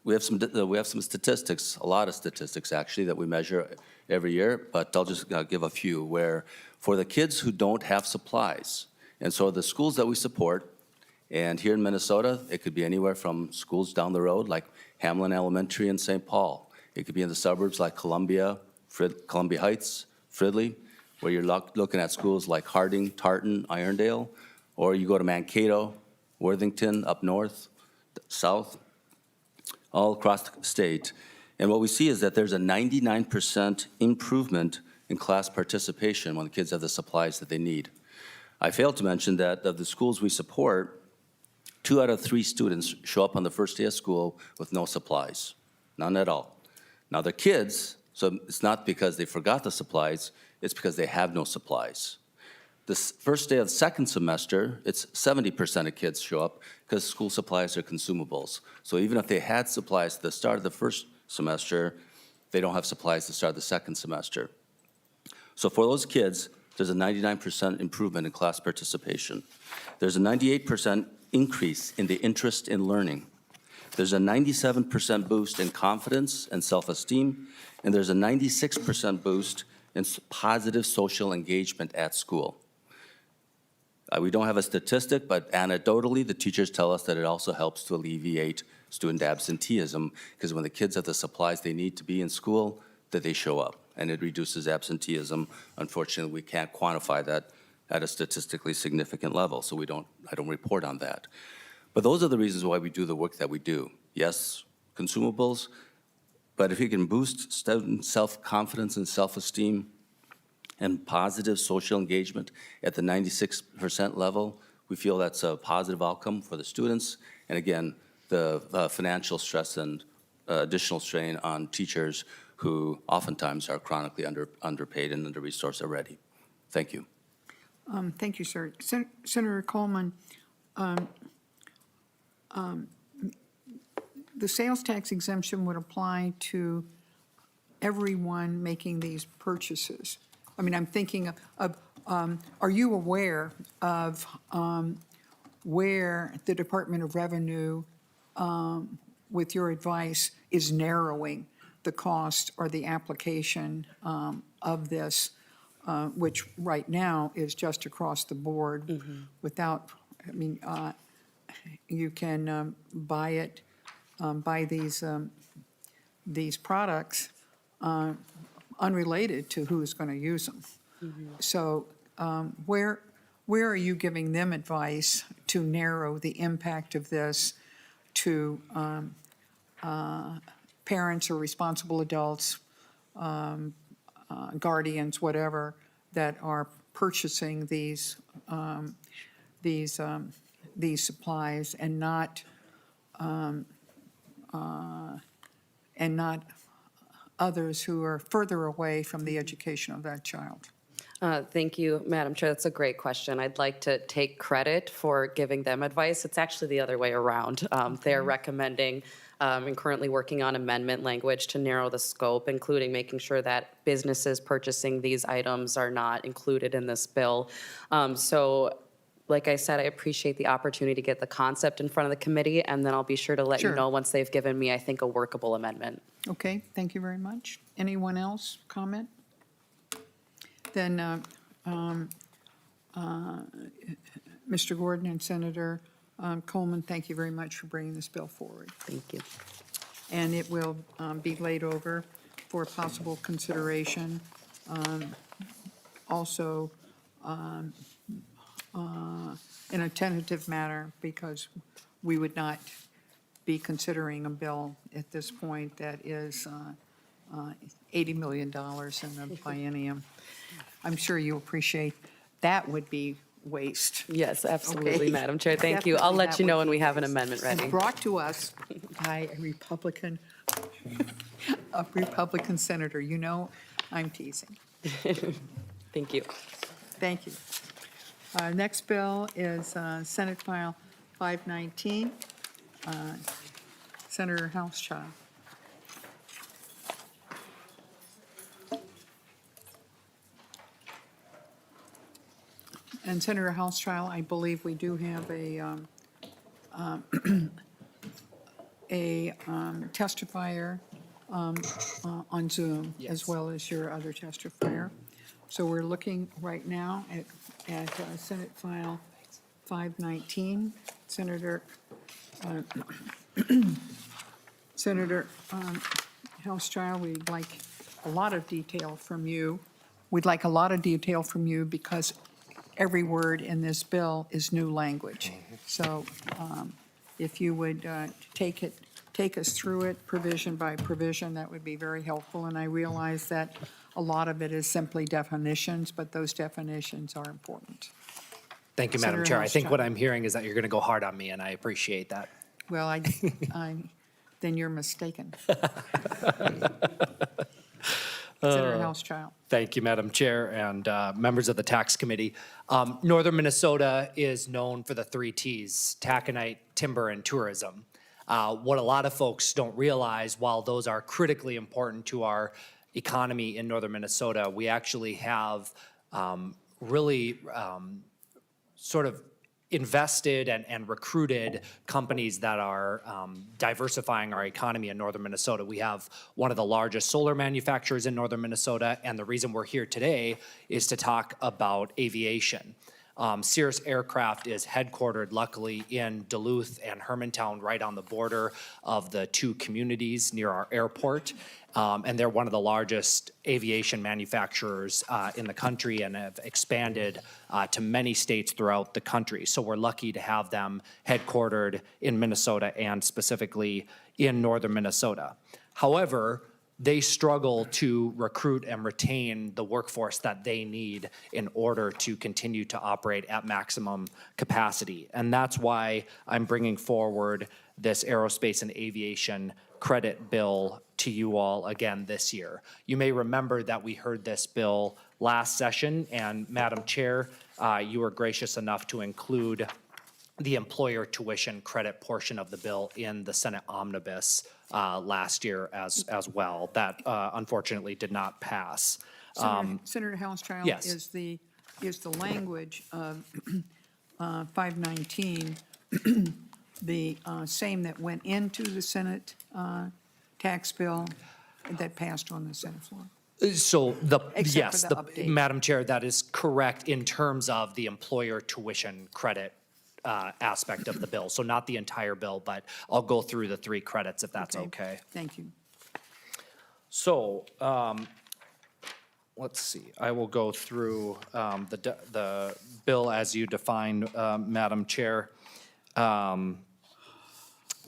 we have some statistics, a lot of statistics actually, that we measure every year, but I'll just give a few, where for the kids who don't have supplies, and so the schools that we support, and here in Minnesota, it could be anywhere from schools down the road, like Hamlin Elementary in St. Paul. It could be in the suburbs like Columbia Heights, Fridley, where you're looking at schools like Harding, Tartan, Irondale, or you go to Mankato, Worthington, up north, south, all across the state. And what we see is that there's a 99% improvement in class participation when the kids have the supplies that they need. I failed to mention that of the schools we support, 2 out of 3 students show up on the first day of school with no supplies, none at all. Now they're kids, so it's not because they forgot the supplies, it's because they have no supplies. The first day of the second semester, it's 70% of kids show up because school supplies are consumables. So even if they had supplies at the start of the first semester, they don't have supplies to start the second semester. So for those kids, there's a 99% improvement in class participation. There's a 98% increase in the interest in learning. There's a 97% boost in confidence and self-esteem, and there's a 96% boost in positive social engagement at school. We don't have a statistic, but anecdotally, the teachers tell us that it also helps to alleviate student absenteeism, because when the kids have the supplies they need to be in school, that they show up, and it reduces absenteeism. Unfortunately, we can't quantify that at a statistically significant level, so I don't report on that. But those are the reasons why we do the work that we do. Yes, consumables, but if you can boost student self-confidence and self-esteem and positive social engagement at the 96% level, we feel that's a positive outcome for the students. And again, the financial stress and additional strain on teachers who oftentimes are chronically underpaid and under-resourced already. Thank you. Thank you, sir. Senator Coleman, the sales tax exemption would apply to everyone making these purchases. I mean, I'm thinking of are you aware of where the Department of Revenue, with your advice, is narrowing the cost or the application of this, which right now is just across the board without, I mean, you can buy it, buy these products unrelated to who's going to use them. So where where are you giving them advice to narrow the impact of this to parents or responsible adults, guardians, whatever, that are purchasing these supplies and not others who are further away from the education of that child? Thank you, Madam Chair. That's a great question. I'd like to take credit for giving them advice. It's actually the other way around. They're recommending and currently working on amendment language to narrow the scope, including making sure that businesses purchasing these items are not included in this bill. So, like I said, I appreciate the opportunity to get the concept in front of the committee, and then I'll be sure to let you Sure. know once they've given me, I think, a workable amendment. Okay, thank you very much. Anyone else comment? Then, Mr. Gordon and Senator Coleman, thank you very much for bringing this bill forward. Thank you. And it will be laid over for possible consideration. Also, in a tentative manner, because we would not be considering a bill at this point that is $80 million in the biennium. I'm sure you appreciate that would be waste. Yes, absolutely, Okay. Madam Chair. Thank you. I'll Definitely let that you know would when be we have an waste. amendment ready. And brought to us by a Republican senator. You know, I'm teasing. Thank you. Thank you. Next bill is Senate File 519, Senator Hauschild. And Senator Hauschild, I believe we do have a testifier on Zoom, as well as your other testifier. So we're looking right now at Senate File 519. Senator Hauschild, we'd like a lot of detail from you. We'd like a lot of detail from you because every word in this bill is new language. So if you would take us through it provision by provision, that would be very helpful. And I realize that a lot of it is simply definitions, but those definitions are important. Thank you, Madam Senator Chair. I think what Hauschild. I'm hearing is that you're going to go hard on me, and I appreciate that. Well, then you're mistaken. Senator Hauschild. Thank you, Madam Chair, and members of the Tax Committee. Northern Minnesota is known for the 3 Ts, taconite, timber, and tourism. What a lot of folks don't realize, while those are critically important to our economy in Northern Minnesota, we actually have really sort of invested and recruited companies that are diversifying our economy in Northern Minnesota. We have one of the largest solar manufacturers in Northern Minnesota, and the reason we're here today is to talk about aviation. Cirrus Aircraft is headquartered, luckily, in Duluth and Hermantown, right on the border of the 2 communities near our airport. And they're one of the largest aviation manufacturers in the country and have expanded to many states throughout the country. So we're lucky to have them headquartered in Minnesota and specifically in Northern Minnesota. However, they struggle to recruit and retain the workforce that they need in order to continue to operate at maximum capacity. And that's why I'm bringing forward this aerospace and aviation credit bill to you all again this year. You may remember that we heard this bill last session, and Madam Chair, you were gracious enough to include the employer tuition credit portion of the bill in the Senate omnibus last year as well. That unfortunately did not pass. Senator Hauschild, yes. is the language of 519 the same that went into the Senate tax bill that passed on the Senate floor? So Except yes, for the update. Madam Chair, that is correct in terms of the employer tuition credit aspect of the bill. So not the entire bill, but I'll go through the 3 credits if that's okay. Thank you. So let's see, I will go through the bill as you define, Madam Chair.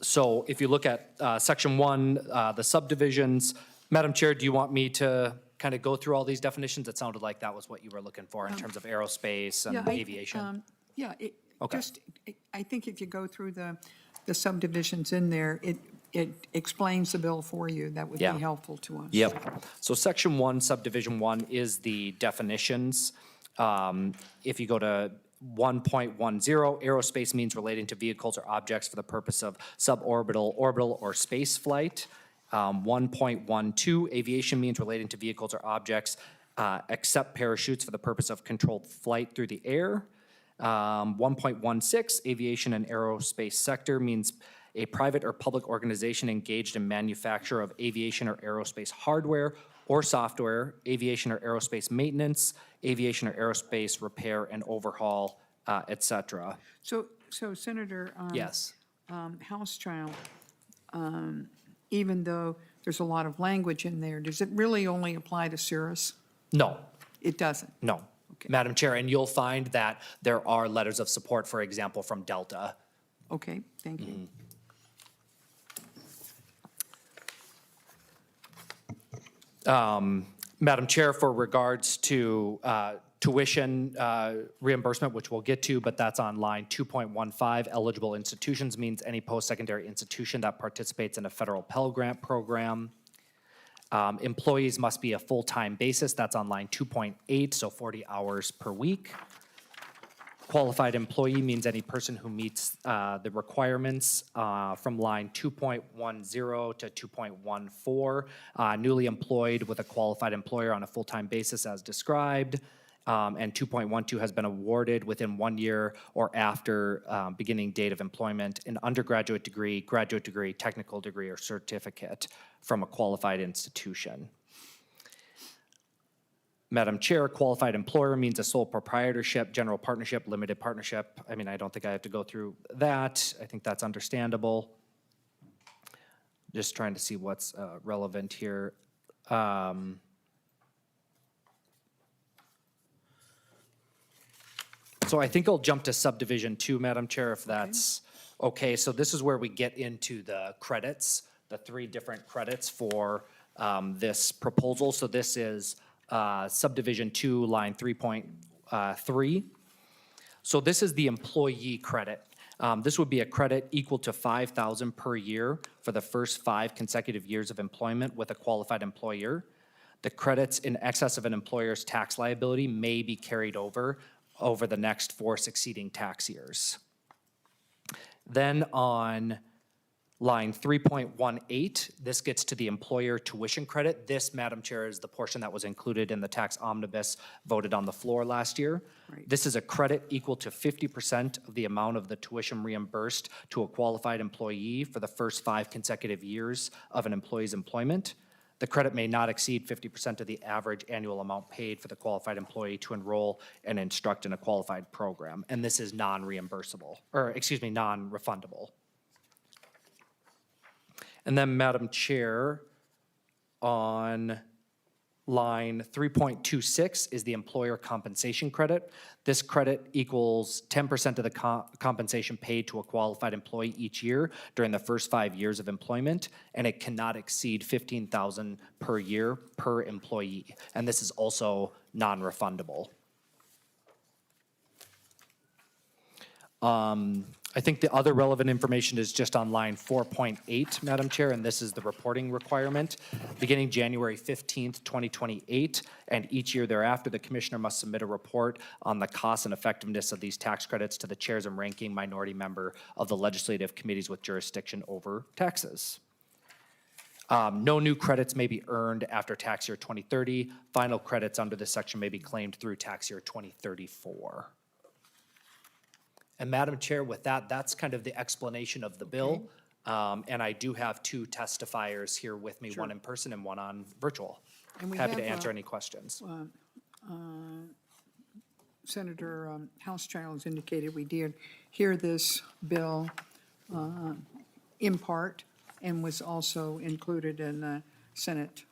So if you look at Section 1, the subdivisions, Madam Chair, do you want me to kind of go through all these definitions? It sounded like that was what you were looking for in terms of aerospace Yeah, and aviation. Yeah, Okay. I think if you go through the subdivisions in there, it explains the bill for you. That would be Yeah. helpful to us. Yep. So Section 1, Subdivision 1 is the definitions. If you go to 1.10, aerospace means relating to vehicles or objects for the purpose of suborbital, orbital, or space flight. 1.12, aviation means relating to vehicles or objects except parachutes for the purpose of controlled flight through the air. 1.16, aviation and aerospace sector means a private or public organization engaged in manufacture of aviation or aerospace hardware or software, aviation or aerospace maintenance, aviation or aerospace repair and overhaul, et cetera. So Senator. Yes. Hauschild, even though there's a lot of language in there, does it really only apply to Cirrus? No, It doesn't? no. Okay. Madam Chair, and you'll find that there are letters of support, for example, from Delta. Okay, thank you. Madam Chair, for regards to tuition reimbursement, which we'll get to, but that's on line 2.15. Eligible institutions means any post-secondary institution that participates in a federal Pell Grant program. Employees must be a full-time basis. That's on line 2.8, so 40 hours per week. Qualified employee means any person who meets the requirements from line 2.10 to 2.14. Newly employed with a qualified employer on a full-time basis as described. And 2.12 has been awarded within 1 year or after beginning date of employment, an undergraduate degree, graduate degree, technical degree, or certificate from a qualified institution. Madam Chair, qualified employer means a sole proprietorship, general partnership, limited partnership. I mean, I don't think I have to go through that. I think that's understandable. Just trying to see what's relevant here. So I think I'll jump to subdivision 2, Madam Chair, if that's okay. So this is where we get into the credits, the 3 different credits for this proposal. So this is subdivision 2, line 3.3. So this is the employee credit. This would be a credit equal to $5,000 per year for the first 5 consecutive years of employment with a qualified employer. The credits in excess of an employer's tax liability may be carried over the next 4 succeeding tax years. Then on line 3.18, this gets to the employer tuition credit. This, Madam Chair, is the portion that was included in the tax omnibus voted on the floor last year. Right. This is a credit equal to 50% of the amount of the tuition reimbursed to a qualified employee for the first 5 consecutive years of an employee's employment. The credit may not exceed 50% of the average annual amount paid for the qualified employee to enroll and instruct in a qualified program. And this is non-reimbursable, or excuse me, non-refundable. And then, Madam Chair, on line 3.26 is the employer compensation credit. This credit equals 10% of the compensation paid to a qualified employee each year during the first 5 years of employment, and it cannot exceed $15,000 per year per employee. And this is also non-refundable. I think the other relevant information is just on line 4.8, Madam Chair, and this is the reporting requirement. Beginning January 15th, 2028, and each year thereafter, the commissioner must submit a report on the cost and effectiveness of these tax credits to the chairs and ranking minority member of the legislative committees with jurisdiction over taxes. No new credits may be earned after tax year 2030. Final credits under this section may be claimed through tax year 2034. And Madam Chair, with that, that's kind of the explanation of the bill. And I do have 2 testifiers here with me, one in person and one on virtual. And we Happy to have, answer any questions. Senator Hauschild has indicated we did hear this bill in part and was also included in the Senate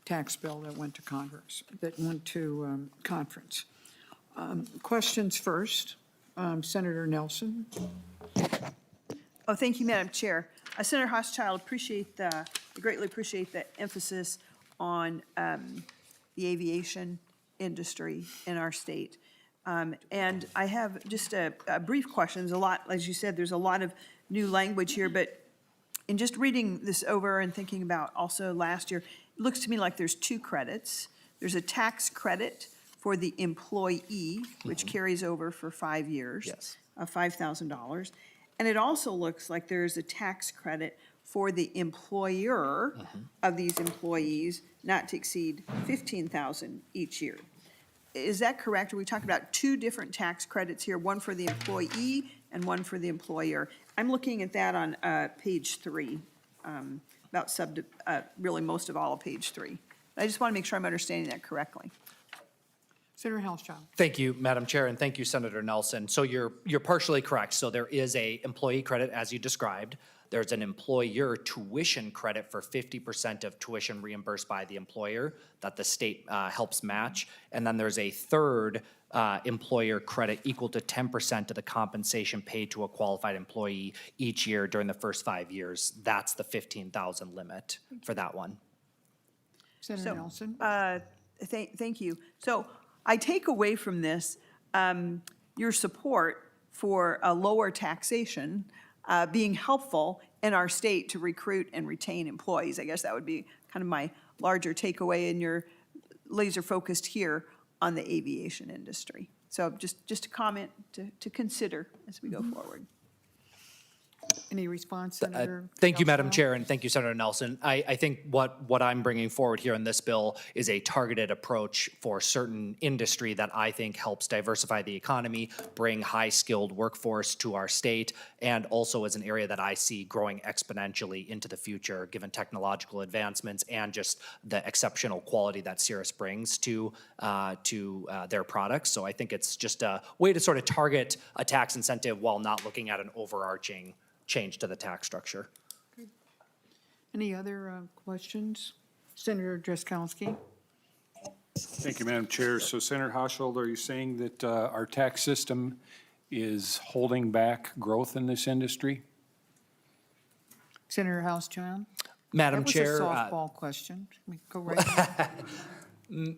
tax bill that went to Congress, that went to conference. Questions first. Senator Nelson. Oh, thank you, Madam Chair. Senator Hauschild, I greatly appreciate the emphasis on the aviation industry in our state. And I have just a brief question. There's a lot, as you said, there's a lot of new language here, but in just reading this over and thinking about also last year, it looks to me like there's two credits. There's a tax credit for the employee, which carries over for 5 years. Yes. Of $5,000. And it also looks like there's a tax credit for the employer of these employees not to exceed $15,000 each year. Is that correct? Are we talking about two different tax credits here, one for the employee and one for the employer? I'm looking at that on page 3, about really most of all of page 3. I just want to make sure I'm understanding that correctly. Senator Hauschild. Thank you, Madam Chair, and thank you, Senator Nelson. So you're partially correct. So there is a employee credit, as you described. There's an employer tuition credit for 50% of tuition reimbursed by the employer that the state helps match. And then there's a third employer credit equal to 10% of the compensation paid to a qualified employee each year during the first 5 years. That's the 15,000 limit for that one. Senator Nelson. Thank you. So I take away from this your support for a lower taxation being helpful in our state to recruit and retain employees. I guess that would be kind of my larger takeaway, and you're laser focused here on the aviation industry. So just a comment to consider as we go forward. Any response, Senator? Thank you, Madam Hauschild? Chair, and thank you, Senator Nelson. I think what I'm bringing forward here in this bill is a targeted approach for certain industry that I think helps diversify the economy, bring high-skilled workforce to our state, and also is an area that I see growing exponentially into the future, given technological advancements and just the exceptional quality that Cirrus brings to their products. So I think it's just a way to sort of target a tax incentive while not looking at an overarching change to the tax structure. Any other questions? Senator Drazkowski. Thank you, Madam Chair. So Senator Hauschild, are you saying that our tax system is holding back growth in this industry? Senator Hauschild. Madam Chair. That was a softball question. We go right ahead.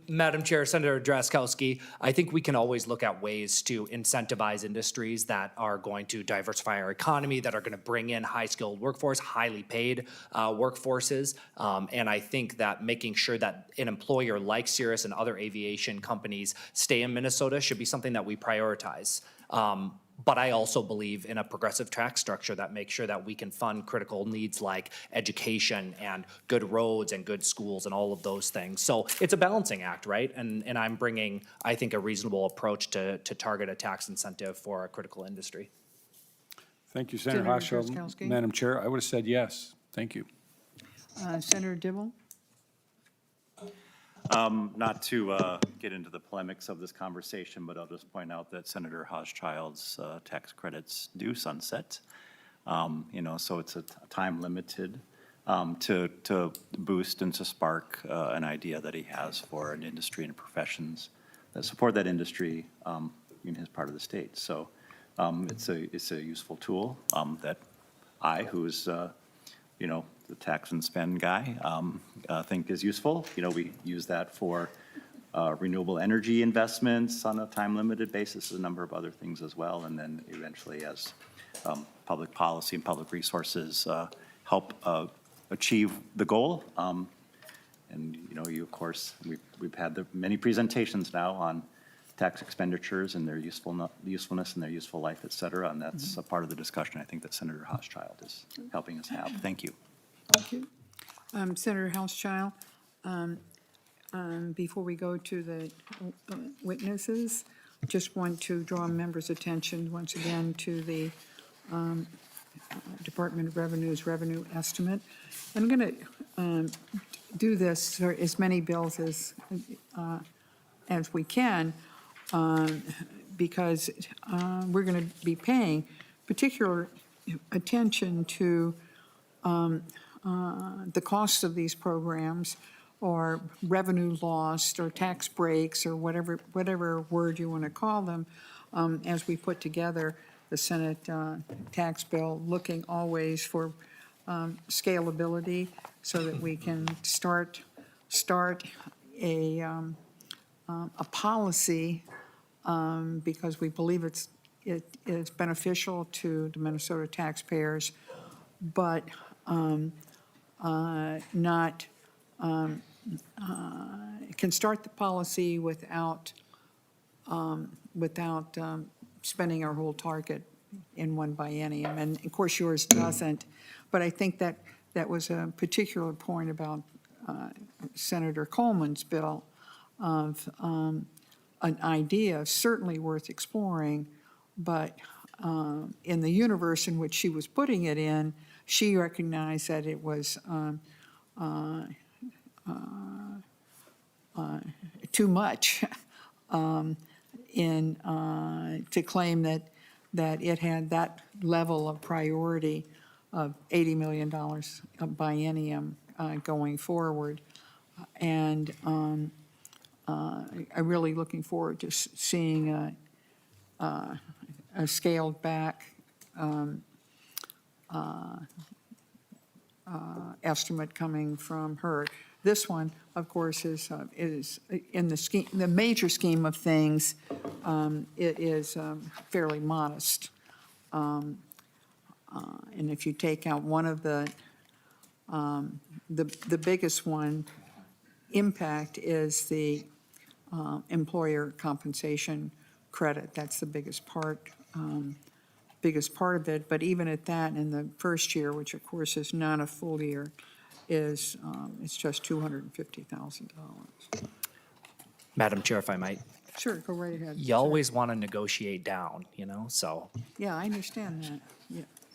Madam Chair, Senator Drazkowski, I think we can always look at ways to incentivize industries that are going to diversify our economy, that are going to bring in high-skilled workforce, highly paid workforces. And I think that making sure that an employer like Cirrus and other aviation companies stay in Minnesota should be something that we prioritize. But I also believe in a progressive tax structure that makes sure that we can fund critical needs like education and good roads and good schools and all of those things. So it's a balancing act, right? And I'm bringing, I think, a reasonable approach to target a tax incentive for a critical industry. Thank you, Senator Senator Hauschild. Drazkowski. Madam Chair, I would have said yes. Thank you. Senator Dibble. Not to get into the polemics of this conversation, but I'll just point out that Senator Hauschild's tax credits do sunset. So it's a time limited to boost and to spark an idea that he has for an industry and professions that support that industry in his part of the state. So it's a useful tool that I, who's the tax and spend guy, think is useful. We use that for renewable energy investments on a time-limited basis, a number of other things as well, and then eventually as public policy and public resources help achieve the goal. And you, of course, we've had many presentations now on tax expenditures and their usefulness and their useful life, et cetera, and that's a part of the discussion I think that Senator Hauschild is helping us have. Thank you. Thank you. Senator Hauschild, before we go to the witnesses, just want to draw members' attention once again to the Department of Revenue's revenue estimate. I'm going to do this for as many bills as we can because we're going to be paying particular attention to the costs of these programs or revenue lost, or tax breaks, or whatever word you want to call them, as we put together the Senate tax bill, looking always for scalability so that we can start a policy, because we believe it is beneficial to the Minnesota taxpayers, but not, can start the policy without spending our whole target in one biennium. And of course, yours doesn't. But I think that was a particular point about Senator Coleman's bill of an idea certainly worth exploring, but in the universe in which she was putting it in, she recognized that it was too much to claim that it had that level of priority of $80 million a biennium going forward. And I'm really looking forward to seeing a scaled back estimate coming from her. This one, of course, is in the major scheme of things, it is fairly modest. And if you take out one of the biggest one impact is the employer compensation credit. That's the biggest part of it. But even at that, in the first year, which of course is not a full year, is it's just $250,000. Madam Chair, if I might, Sure, go right ahead. you always want to negotiate down, so. Yeah, I understand that.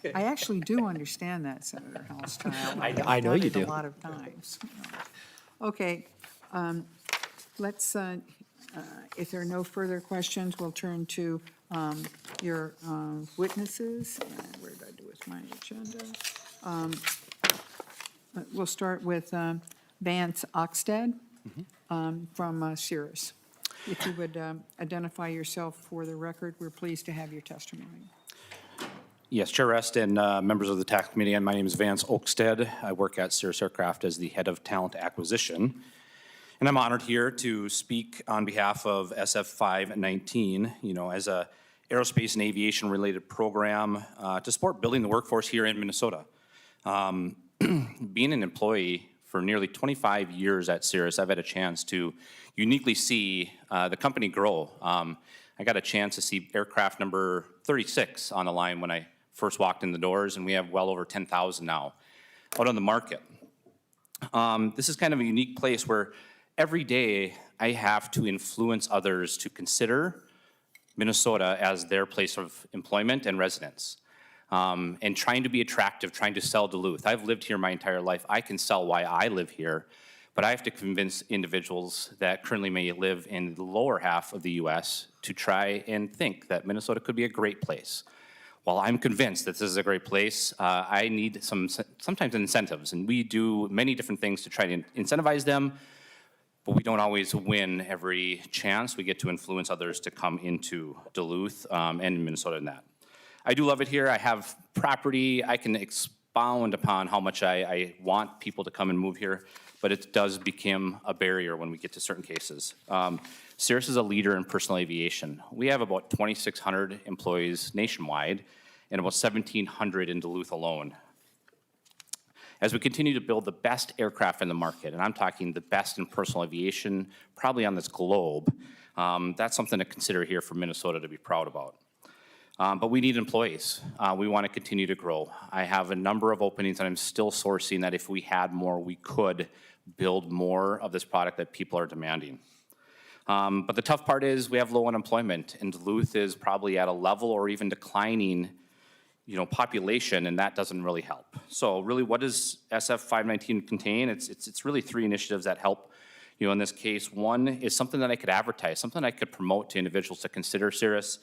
Yeah. I actually do understand that, Senator Hauschild. I know you I've done do. it a lot of times. Okay, let's, if there are no further questions, we'll turn to your witnesses. Where did I do with my agenda? We'll start with Vance Oxted from Cirrus. If you would identify yourself for the record, we're pleased to have your testimony. Yes, Chair Rest and members of the tax committee, my name is Vance Oakstead. I work at Cirrus Aircraft as the head of talent acquisition. And I'm honored here to speak on behalf of SF 519, as a aerospace and aviation related program to support building the workforce here in Minnesota. Being an employee for nearly 25 years at Cirrus, I've had a chance to uniquely see the company grow. I got a chance to see aircraft number 36 on the line when I first walked in the doors, and we have well over 10,000 now out on the market. This is kind of a unique place where every day I have to influence others to consider Minnesota as their place of employment and residence. And trying to be attractive, trying to sell Duluth. I've lived here my entire life. I can sell why I live here, but I have to convince individuals that currently may live in the lower half of the U.S. to try and think that Minnesota could be a great place. While I'm convinced that this is a great place, I need sometimes incentives, and we do many different things to try to incentivize them, but we don't always win every chance. We get to influence others to come into Duluth and Minnesota in that. I do love it here. I have property. I can expound upon how much I want people to come and move here, but it does become a barrier when we get to certain cases. Cirrus is a leader in personal aviation. We have about 2,600 employees nationwide and about 1,700 in Duluth alone. As we continue to build the best aircraft in the market, and I'm talking the best in personal aviation probably on this globe, that's something to consider here for Minnesota to be proud about. But we need employees. We want to continue to grow. I have a number of openings, and I'm still sourcing that if we had more, we could build more of this product that people are demanding. But the tough part is we have low unemployment, and Duluth is probably at a level or even declining, population, and that doesn't really help. So really, what does SF 519 contain? It's really three initiatives that help. In this case, one is something that I could advertise, something I could promote to individuals to consider Cirrus,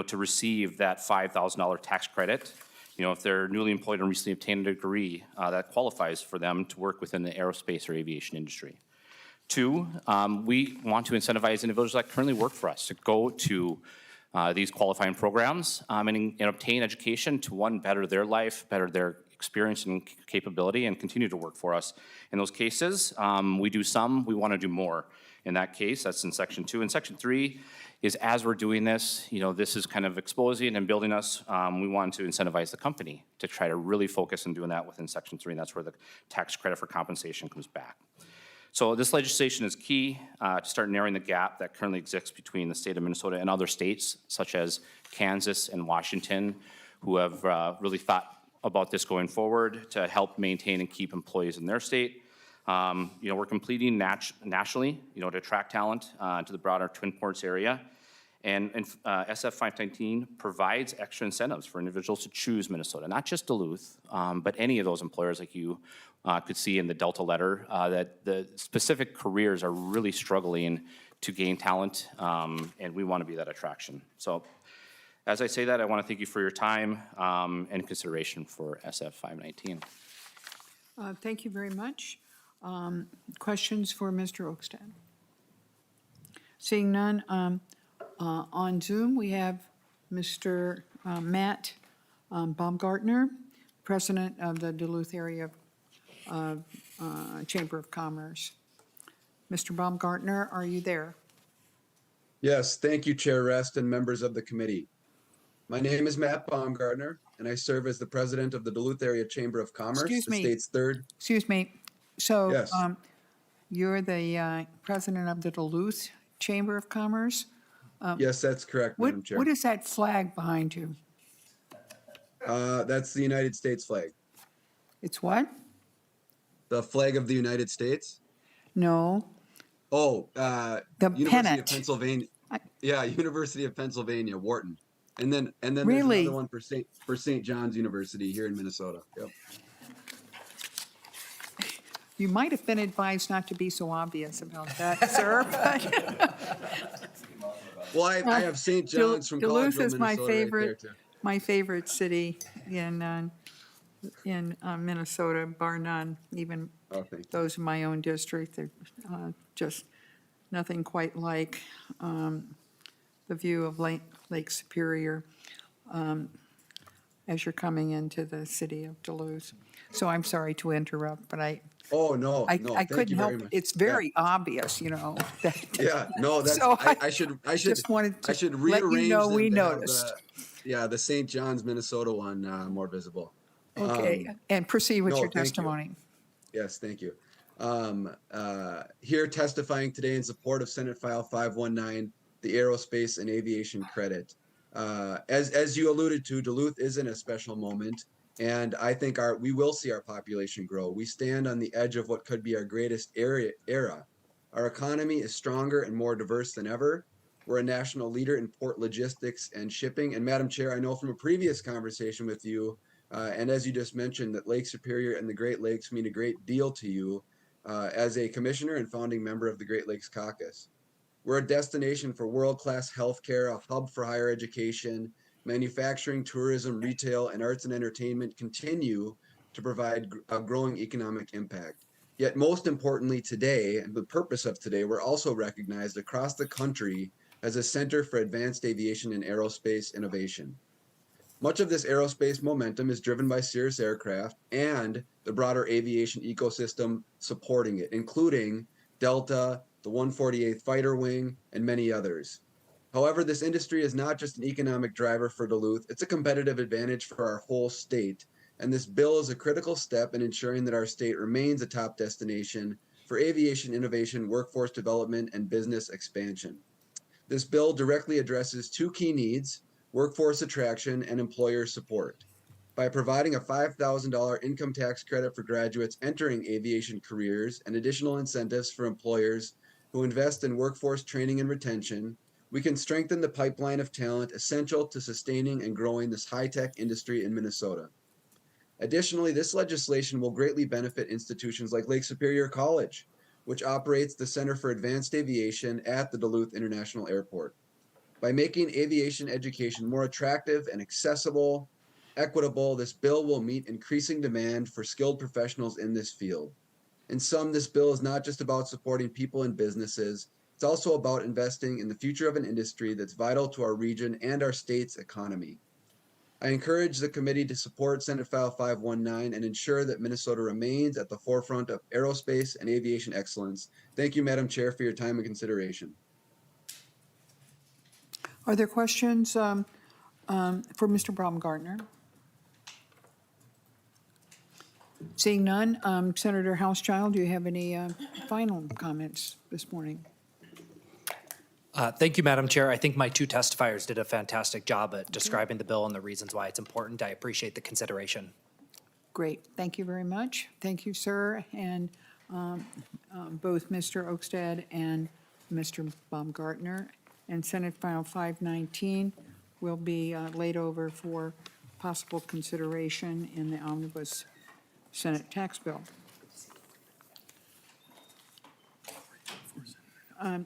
to receive that $5,000 tax credit. If they're newly employed and recently obtained a degree, that qualifies for them to work within the aerospace or aviation industry. Two, we want to incentivize individuals that currently work for us to go to these qualifying programs and obtain education to, one, better their life, better their experience and capability, and continue to work for us. In those cases, we do some, we want to do more. In that case, that's in Section 2. And Section 3 is, as we're doing this, this is kind of exposing and building us. We want to incentivize the company to try to really focus on doing that within Section 3, and that's where the tax credit for compensation comes back. So this legislation is key to start narrowing the gap that currently exists between the state of Minnesota and other states, such as Kansas and Washington, who have really thought about this going forward to help maintain and keep employees in their state. We're completing nationally, to attract talent to the broader Twin Ports area. And SF 519 provides extra incentives for individuals to choose Minnesota, not just Duluth, but any of those employers like you could see in the Delta letter, that the specific careers are really struggling to gain talent, and we want to be that attraction. So as I say that, I want to thank you for your time and consideration for SF 519. Thank you very much. Questions for Mr. Oakstad? Seeing none, on Zoom, we have Mr. Matt Baumgartner, President of the Duluth Area Chamber of Commerce. Mr. Baumgartner, are you there? Yes, thank you, Chair Rest and members of the committee. My name is Matt Baumgartner, and I serve as the president of the Duluth Area Chamber of Commerce, Excuse the me. state's third. Excuse me. So Yes. you're the president of the Duluth Chamber of Commerce? Yes, that's correct, Madam Chair. What is that flag behind you? That's the United States flag. It's what? The flag of the United States? No. Oh, The University pennant. of Pennsylvania. Yeah, University of Pennsylvania, Wharton. And then there's Really? another one for St. John's University here in Minnesota. Yep. You might have been advised not to be so obvious about that, sir. Well, I have St. John's from Duluth Collegeville, is my Minnesota right there favorite, too. my favorite city in Minnesota, bar none. Even Oh, thank you. those in my own district, they're just nothing quite like the view of Lake Superior as you're coming into the city of Duluth. So I'm sorry to interrupt, but Oh, no, I thank couldn't you very help, much. it's very obvious, that. Yeah, no, that's, So I should just wanted to I should let you rearrange know them we to have noticed. the St. John's, Minnesota one more visible. Okay, and proceed with no, your thank you. testimony. Yes, thank you. Here testifying today in support of Senate File 519, the aerospace and aviation credit. As you alluded to, Duluth is in a special moment, and I think we will see our population grow. We stand on the edge of what could be our greatest era. Our economy is stronger and more diverse than ever. We're a national leader in port logistics and shipping. And Madam Chair, I know from a previous conversation with you, and as you just mentioned, that Lake Superior and the Great Lakes mean a great deal to you as a commissioner and founding member of the Great Lakes Caucus. We're a destination for world-class healthcare, a hub for higher education, manufacturing, tourism, retail, and arts and entertainment continue to provide a growing economic impact. Yet most importantly today, and the purpose of today, we're also recognized across the country as a center for advanced aviation and aerospace innovation. Much of this aerospace momentum is driven by Cirrus Aircraft and the broader aviation ecosystem supporting it, including Delta, the 148th Fighter Wing, and many others. However, this industry is not just an economic driver for Duluth, it's a competitive advantage for our whole state. And this bill is a critical step in ensuring that our state remains a top destination for aviation innovation, workforce development, and business expansion. This bill directly addresses two key needs: workforce attraction and employer support. By providing a $5,000 income tax credit for graduates entering aviation careers and additional incentives for employers who invest in workforce training and retention, we can strengthen the pipeline of talent essential to sustaining and growing this high-tech industry in Minnesota. Additionally, this legislation will greatly benefit institutions like Lake Superior College, which operates the Center for Advanced Aviation at the Duluth International Airport. By making aviation education more attractive and accessible, equitable, this bill will meet increasing demand for skilled professionals in this field. In sum, this bill is not just about supporting people and businesses. It's also about investing in the future of an industry that's vital to our region and our state's economy. I encourage the committee to support Senate File 519 and ensure that Minnesota remains at the forefront of aerospace and aviation excellence. Thank you, Madam Chair, for your time and consideration. Are there questions for Mr. Baumgartner? Seeing none, Senator Hauschild, do you have any final comments this morning? Thank you, Madam Chair. I think my two testifiers did a fantastic job at describing the bill and the reasons why it's important. I appreciate the consideration. Great, thank you very much. Thank you, sir, and both Mr. Oakstad and Mr. Baumgartner. And Senate File 519 will be laid over for possible consideration in the omnibus Senate tax bill. Give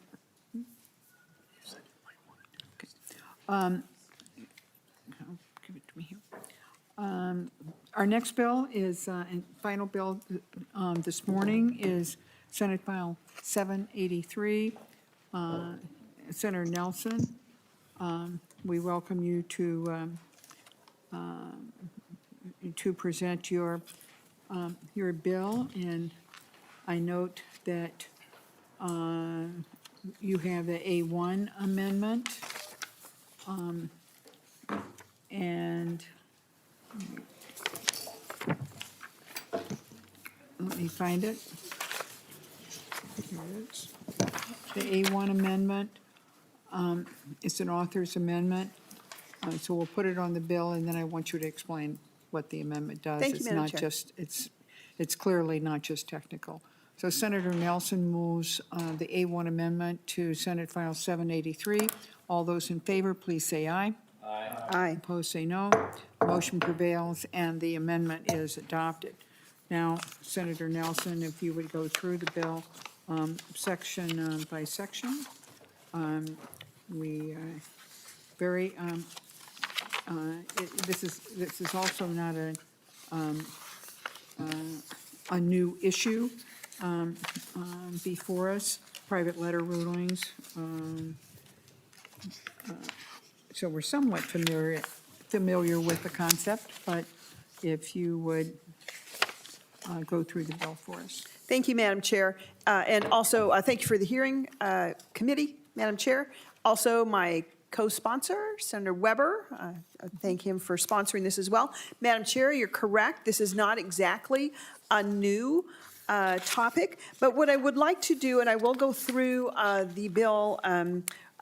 it to me here. Our next bill is, and final bill this morning is Senate File 783. Senator Nelson, we welcome you to present your bill, and I note that you have the A1 amendment, and let me find it. Here it is. The A1 amendment, it's an author's amendment, so we'll put it on the bill, and then I want you to explain what the amendment does. Thank you, Madam It's not Chair. just, it's clearly not just technical. So Senator Nelson moves the A1 amendment to Senate File 783. All those in favor, please say aye. Aye. Opposed, say no. Motion prevails, and the amendment is adopted. Now, Senator Nelson, if you would go through the bill section by section. We very, this is also not a new issue before us, private letter rulings. So we're somewhat familiar with the concept, but if you would go through the bill for us. Thank you, Madam Chair. And also, thank you for the hearing committee, Madam Chair. Also, my co-sponsor, Senator Weber, I thank him for sponsoring this as well. Madam Chair, you're correct. This is not exactly a new topic, but what I would like to do, and I will go through the bill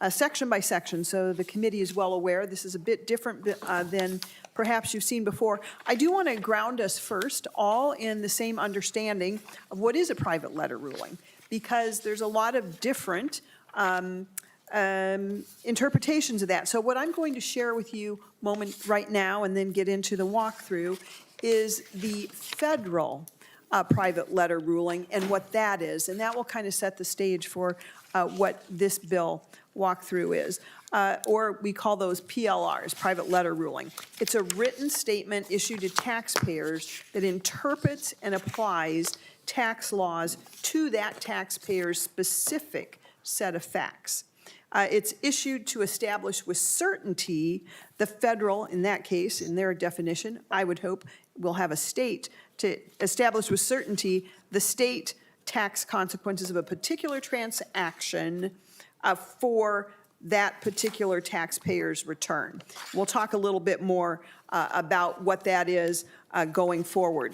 section by section, so the committee is well aware. This is a bit different than perhaps you've seen before. I do want to ground us first all in the same understanding of what is a private letter ruling, because there's a lot of different interpretations of that. So what I'm going to share with you right now and then get into the walkthrough is the federal private letter ruling and what that is. And that will kind of set the stage for what this bill walkthrough is. Or we call those PLRs, private letter ruling. It's a written statement issued to taxpayers that interprets and applies tax laws to that taxpayer's specific set of facts. It's issued to establish with certainty the federal, in that case, in their definition, I would hope we'll have a state, to establish with certainty the state tax consequences of a particular transaction for that particular taxpayer's return. We'll talk a little bit more about what that is going forward.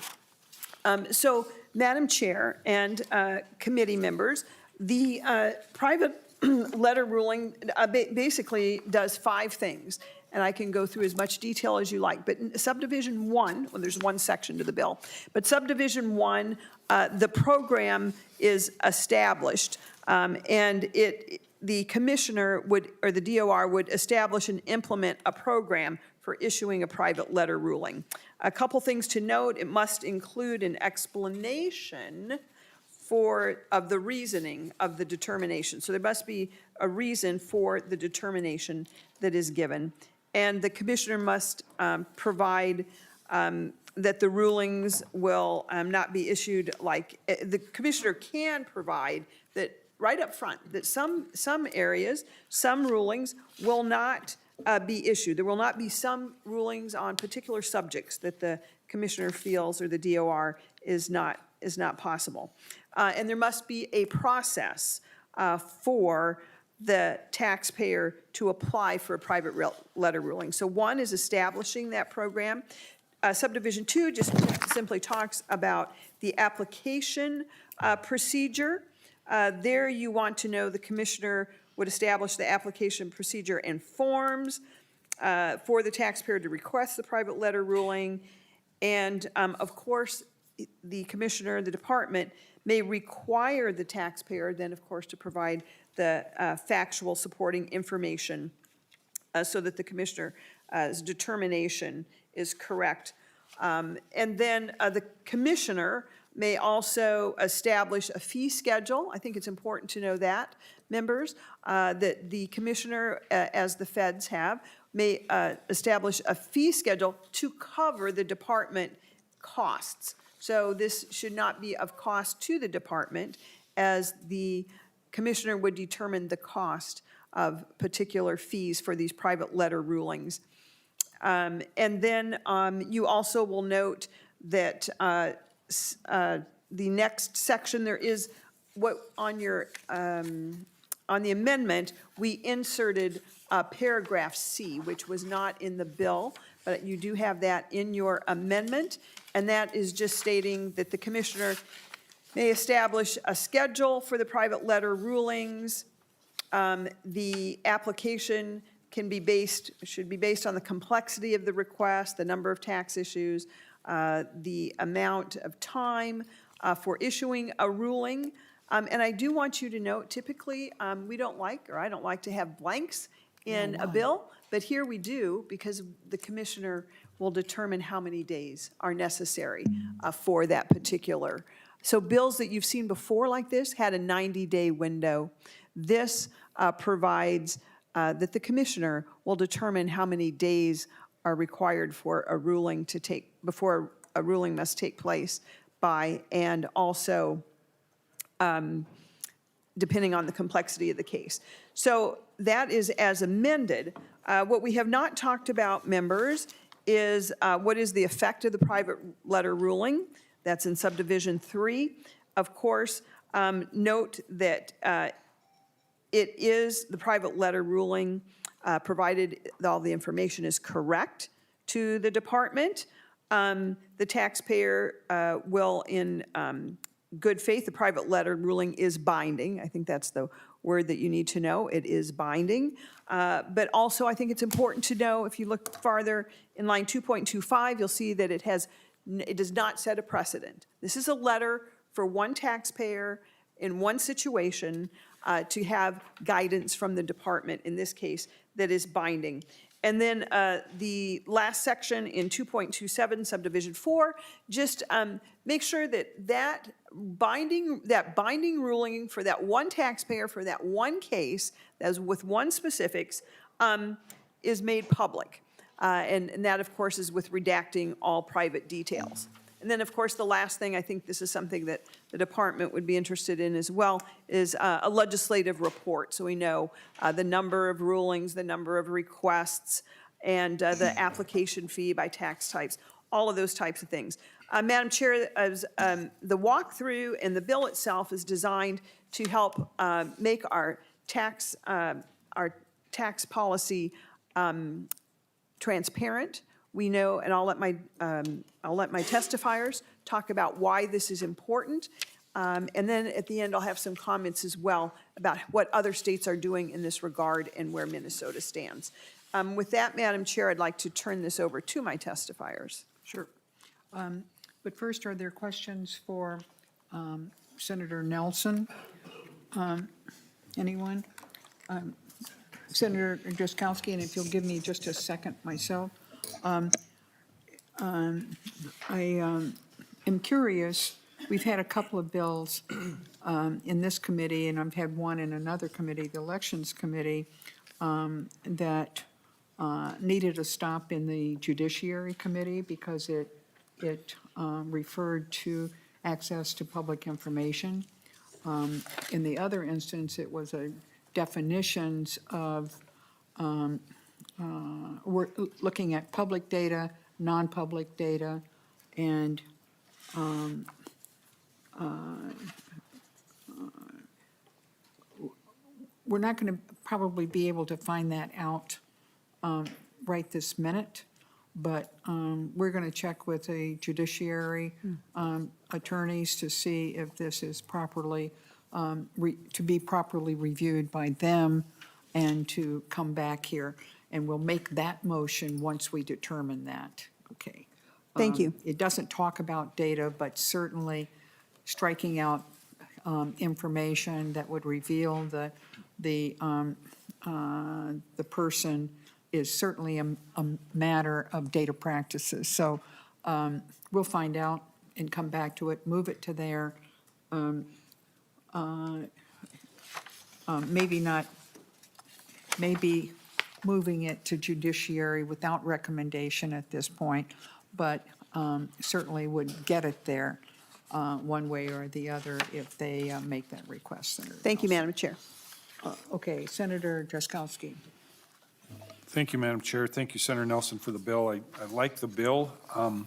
So, Madam Chair and committee members, the private letter ruling basically does 5 things, and I can go through as much detail as you like. But in subdivision 1, well, there's one section to the bill, but subdivision 1, the program is established, and the commissioner would, or the DOR would ove and implement a program for issuing a private letter ruling. A couple things to note: it must include an explanation of the reasoning of the determination. So there must be a reason for the determination that is given. And the commissioner must provide that the rulings will not be issued like, the commissioner can provide that right up front, that some areas, some rulings will not be issued. There will not be some rulings on particular subjects that the commissioner feels or the DOR is not possible. And there must be a process for the taxpayer to apply for a private letter ruling. So one is establishing that program. Subdivision 2 just simply talks about the application procedure. There you want to know the commissioner would establish the application procedure and forms for the taxpayer to request the private letter ruling. And of course, the commissioner, the department, may require the taxpayer then, of course, to provide the factual supporting information so that the commissioner's determination is correct. And then the commissioner may also establish a fee schedule. I think it's important to know that, members, that the commissioner, as the feds have, may establish a fee schedule to cover the department costs. So this should not be of cost to the department, as the commissioner would determine the cost of particular fees for these private letter rulings. And then you also will note that the next section, there is what on your on the amendment, we inserted paragraph C, which was not in the bill, but you do have that in your amendment, and that is just stating that the commissioner may establish a schedule for the private letter rulings. The application should be based on the complexity of the request, the number of tax issues, the amount of time for issuing a ruling. And I do want you to note, typically, we don't like, or I don't like to have blanks in a bill, but here we do, because the commissioner will determine how many days are necessary for that particular. So bills that you've seen before like this had a 90-day window. This provides that the commissioner will determine how many days are required for a ruling to take, before a ruling must take place by, and also depending on the complexity of the case. So that is as amended. What we have not talked about, members, is what is the effect of the private letter ruling. That's in subdivision 3. Of course, note that it is the private letter ruling, provided all the information is correct to the department. The taxpayer will, in good faith, the private letter ruling is binding. I think that's the word that you need to know. It is binding. But also, I think it's important to know, if you look farther in line 2.25, you'll see that it does not set a precedent. This is a letter for one taxpayer in one situation to have guidance from the department, in this case, that is binding. And then the last section in 2.27, subdivision 4, just make sure that binding ruling for that one taxpayer for that one case, as with one specifics, is made public. And that, of course, is with redacting all private details. And then, of course, the last thing, I think this is something that the department would be interested in as well, is a legislative report. So we know the number of rulings, the number of requests, and the application fee by tax types, all of those types of things. Madam Chair, as the walkthrough and the bill itself is designed to help make our tax policy transparent. We know, and I'll let my testifiers talk about why this is important. And then at the end, I'll have some comments as well about what other states are doing in this regard and where Minnesota stands. With that, Madam Chair, I'd like to turn this over to my testifiers. Sure. But first, are there questions for Senator Nelson? Anyone? Senator Drazkowski, and if you'll give me just a second myself. I am curious, we've had a couple of bills in this committee, and I've had one in another committee, the Elections Committee, that needed a stop in the Judiciary Committee because it it referred to access to public information. In the other instance, it was a definitions of, we're looking at public data, non-public data, and we're not going to probably be able to find that out right this minute, but we're going to check with the judiciary attorneys to see if this is properly, to be properly reviewed by them and to come back here. And we'll make that motion once we determine that. Okay. Thank you. It doesn't talk about data, but certainly striking out information that would reveal the person is certainly a matter of data practices. So we'll find out and come back to it, move it to there. Maybe moving it to judiciary without recommendation at this point, but certainly would get it there one way or the other if they make that request, Senator. Thank you, Madam Chair. Okay, Senator Drazkowski. Thank you, Madam Chair. Thank you, Senator Nelson, for the bill. I like the bill. I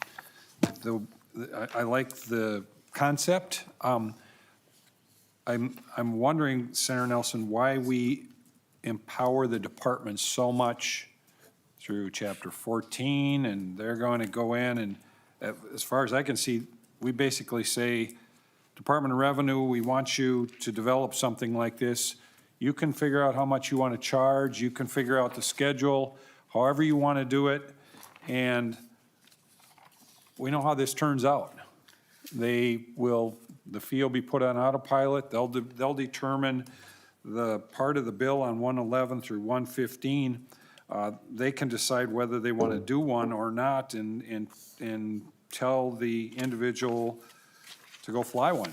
like the concept. I'm wondering, Senator Nelson, why we empower the department so much through Chapter 14, and they're going to go in, and as far as I can see, we basically say, Department of Revenue, we want you to develop something like this. You can figure out how much you want to charge. You can figure out the schedule, however you want to do it. And we know how this turns out. The fee will be put on autopilot. They'll determine the part of the bill on 111 through 115. They can decide whether they want to do one or not and tell the individual to go fly one.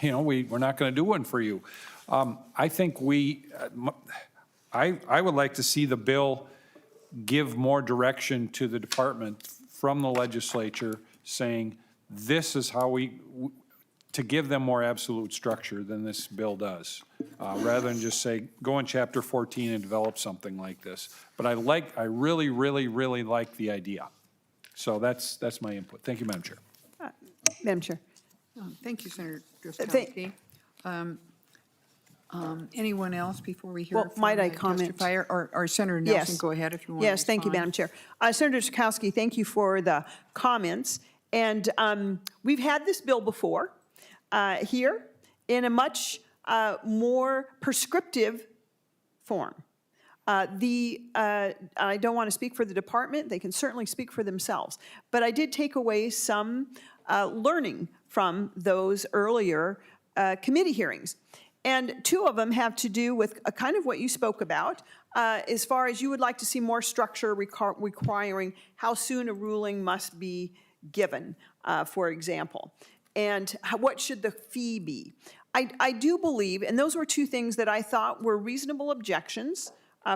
We're not going to do one for you. I think I would like to see the bill give more direction to the department from the legislature saying this is how to give them more absolute structure than this bill does, rather than just say, go in Chapter 14 and develop something like this. But I really, really, really like the idea. So that's my input. Thank you, Madam Chair. Madam Chair. Thank you, Senator Drazkowski. Anyone else before we hear Well, from might I the comment? testifier? Or Senator Yes. Nelson, go ahead if you want to Yes, thank you, Madam Chair. Senator Drazkowski, thank you for the comments. And we've had this bill before here in a much more prescriptive form. I don't want to speak for the department. They can certainly speak for themselves. But I did take away some learning from those earlier committee hearings. And two of them have to do with kind of what you spoke about, as far as you would like to see more structure requiring how soon a ruling must be given, for example. And what should the fee be? I do believe, and those were two things that I thought were reasonable objections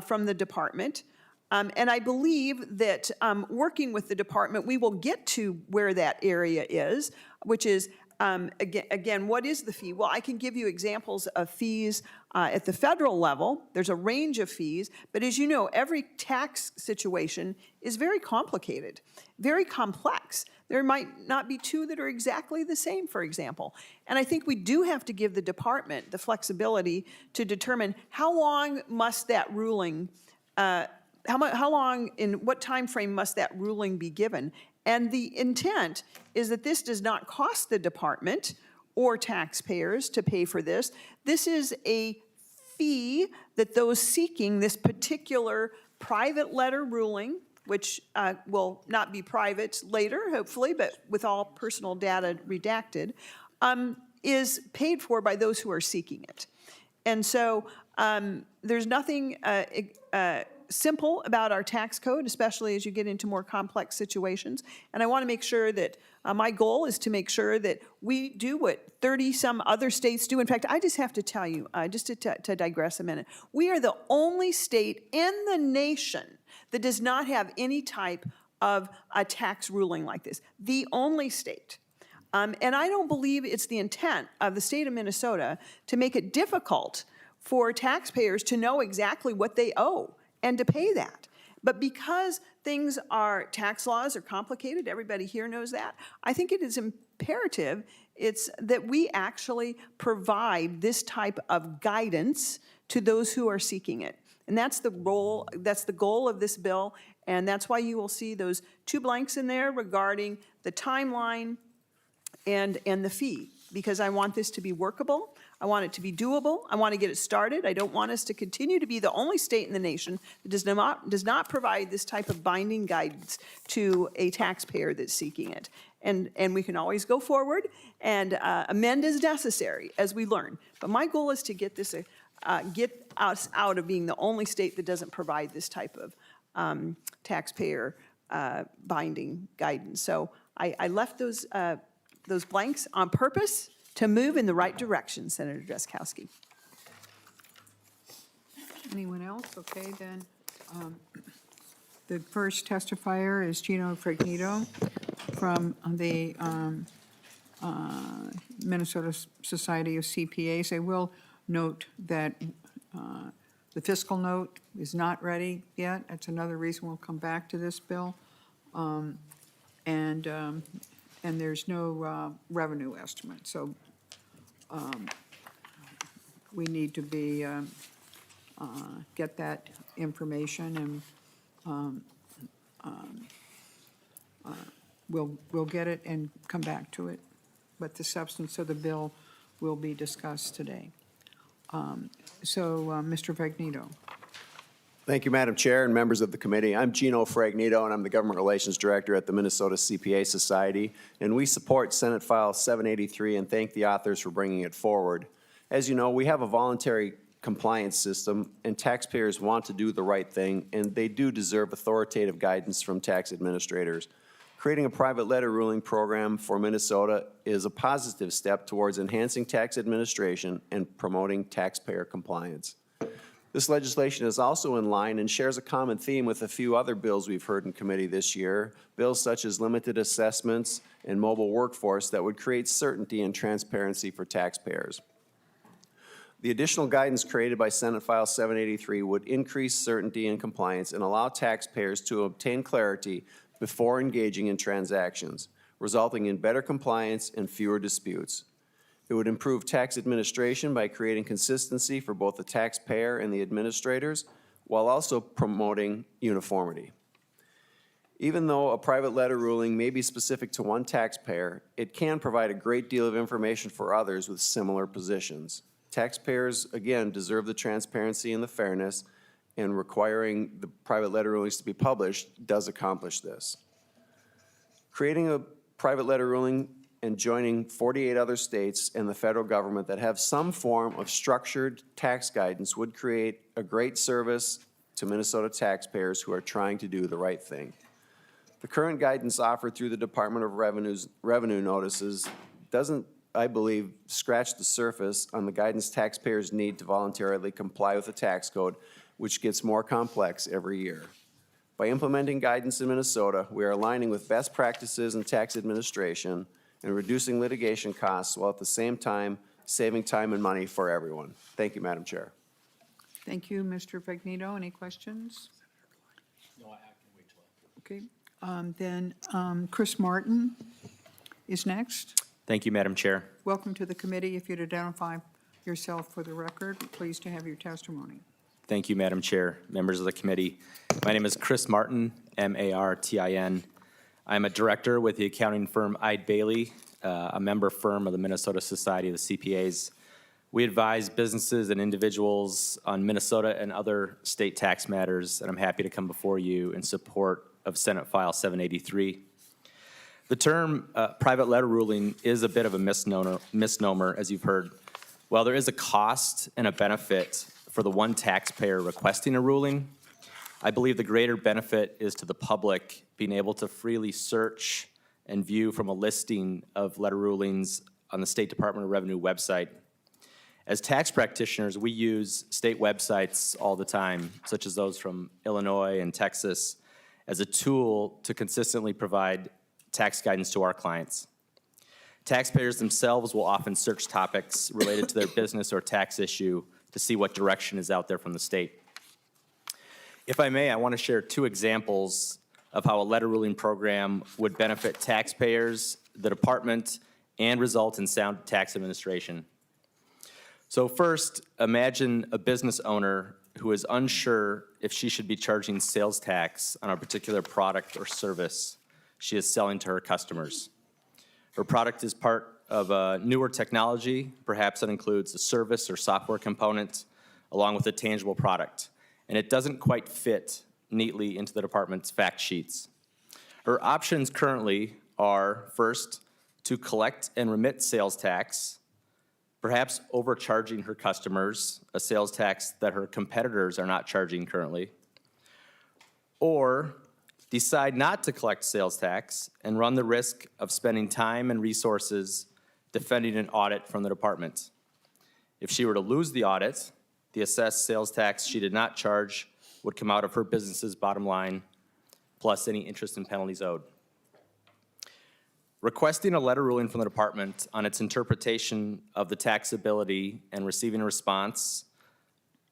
from the department. And I believe that working with the department, we will get to where that area is, which is, again, what is the fee? Well, I can give you examples of fees at the federal level. There's a range of fees, but as you know, every tax situation is very complicated, very complex. There might not be two that are exactly the same, for example. And I think we do have to give the department the flexibility to determine how long must that ruling, how long, in what time frame must that ruling be given? And the intent is that this does not cost the department or taxpayers to pay for this. This is a fee that those seeking this particular private letter ruling, which will not be private later, hopefully, but with all personal data redacted, is paid for by those who are seeking it. And so there's nothing simple about our tax code, especially as you get into more complex situations. And I want to make sure that my goal is to make sure that we do what 30-some other states do. In fact, I just have to tell you, just to digress a minute, we are the only state in the nation that does not have any type of a tax ruling like this. The only state. And I don't believe it's the intent of the state of Minnesota to make it difficult for taxpayers to know exactly what they owe and to pay that. But because tax laws are complicated, everybody here knows that, I think it is imperative that we actually provide this type of guidance to those who are seeking it. And that's the goal of this bill, and that's why you will see those 2 blanks in there regarding the timeline and the fee, because I want this to be workable. I want it to be doable. I want to get it started. I don't want us to continue to be the only state in the nation that does not provide this type of binding guidance to a taxpayer that's seeking it. And we can always go forward and amend as necessary as we learn. But my goal is to get this, get us out of being the only state that doesn't provide this type of taxpayer binding guidance. So I left those blanks on purpose to move in the right direction, Senator Drazkowski. Anyone else? Okay, then. The first testifier is Gino Fregnito from the Minnesota Society of CPAs. I will note that the fiscal note is not ready yet. That's another reason we'll come back to this bill. And there's no revenue estimate. So we need to be, get that information, and we'll get it and come back to it. But the substance of the bill will be discussed today. Mr. Fregnito. Thank you, Madam Chair and members of the committee. I'm Gino Fregnito, and I'm the Government Relations Director at the Minnesota CPA Society, and we support Senate File 783 and thank the authors for bringing it forward. As you know, we have a voluntary compliance system, and taxpayers want to do the right thing, and they do deserve authoritative guidance from tax administrators. Creating a private letter ruling program for Minnesota is a positive step towards enhancing tax administration and promoting taxpayer compliance. This legislation is also in line and shares a common theme with a few other bills we've heard in committee this year, bills such as limited assessments and mobile workforce that would create certainty and transparency for taxpayers. The additional guidance created by Senate File 783 would increase certainty and compliance and allow taxpayers to obtain clarity before engaging in transactions, resulting in better compliance and fewer disputes. It would improve tax administration by creating consistency for both the taxpayer and the administrators, while also promoting uniformity. Even though a private letter ruling may be specific to one taxpayer, it can provide a great deal of information for others with similar positions. Taxpayers, again, deserve the transparency and the fairness, and requiring the private letter rulings to be published does accomplish this. Creating a private letter ruling and joining 48 other states and the federal government that have some form of structured tax guidance would create a great service to Minnesota taxpayers who are trying to do the right thing. The current guidance offered through the Department of Revenue's revenue notices doesn't, I believe, scratch the surface on the guidance taxpayers need to voluntarily comply with the tax code, which gets more complex every year. By implementing guidance in Minnesota, we are aligning with best practices in tax administration and reducing litigation costs while at the same time saving time and money for everyone. Thank you, Madam Chair. Thank you, Mr. Fregnito. Any questions? No, I can wait till. Okay, Chris Martin is next. Thank you, Madam Chair. Welcome to the committee. If you'd identify yourself for the record, pleased to have your testimony. Thank you, Madam Chair, members of the committee. My name is Chris Martin, M-A-R-T-I-N. I'm a director with the accounting firm Eide Bailey, a member firm of the Minnesota Society of the CPAs. We advise businesses and individuals on Minnesota and other state tax matters, and I'm happy to come before you in support of Senate File 783. The term private letter ruling is a bit of a misnomer, as you've heard. While there is a cost and a benefit for the one taxpayer requesting a ruling, I believe the greater benefit is to the public being able to freely search and view from a listing of letter rulings on the State Department of Revenue website. As tax practitioners, we use state websites all the time, such as those from Illinois and Texas, as a tool to consistently provide tax guidance to our clients. Taxpayers themselves will often search topics related to their business or tax issue to see what direction is out there from the state. If I may, I want to share 2 examples of how a letter ruling program would benefit taxpayers, the department, and result in sound tax administration. So first, imagine a business owner who is unsure if she should be charging sales tax on a particular product or service she is selling to her customers. Her product is part of a newer technology, perhaps that includes a service or software component, along with a tangible product, and it doesn't quite fit neatly into the department's fact sheets. Her options currently are, first, to collect and remit sales tax, perhaps overcharging her customers, a sales tax that her competitors are not charging currently, or decide not to collect sales tax and run the risk of spending time and resources defending an audit from the department. If she were to lose the audit, the assessed sales tax she did not charge would come out of her business's bottom line, plus any interest and penalties owed. Requesting a letter ruling from the department on its interpretation of the taxability and receiving a response,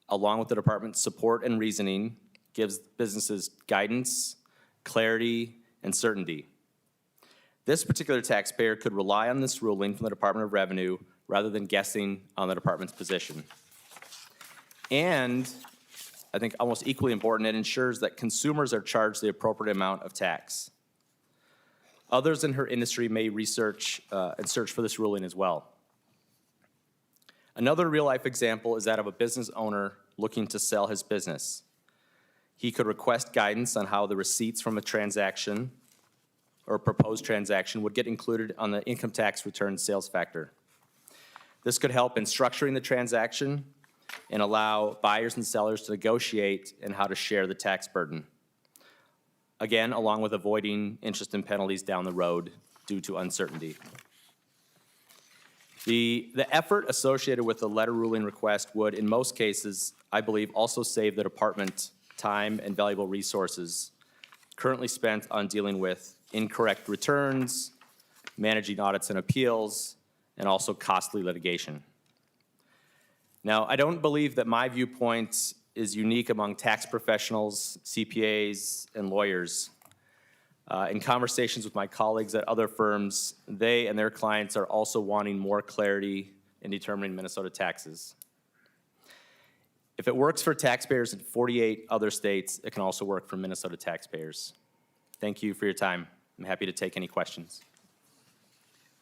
along with the department's support and reasoning, gives businesses guidance, clarity, and certainty. This particular taxpayer could rely on this ruling from the Department of Revenue rather than guessing on the department's position. And I think almost equally important, it ensures that consumers are charged the appropriate amount of tax. Others in her industry may research and search for this ruling as well. Another real-life example is that of a business owner looking to sell his business. He could request guidance on how the receipts from a transaction or proposed transaction would get included on the income tax return sales factor. This could help in structuring the transaction and allow buyers and sellers to negotiate and how to share the tax burden. Again, along with avoiding interest and penalties down the road due to uncertainty. The effort associated with the letter ruling request would, in most cases, I believe, also save the department time and valuable resources currently spent on dealing with incorrect returns, managing audits and appeals, and also costly litigation. Now, I don't believe that my viewpoint is unique among tax professionals, CPAs, and lawyers. In conversations with my colleagues at other firms, they and their clients are also wanting more clarity in determining Minnesota taxes. If it works for taxpayers in 48 other states, it can also work for Minnesota taxpayers. Thank you for your time. I'm happy to take any questions.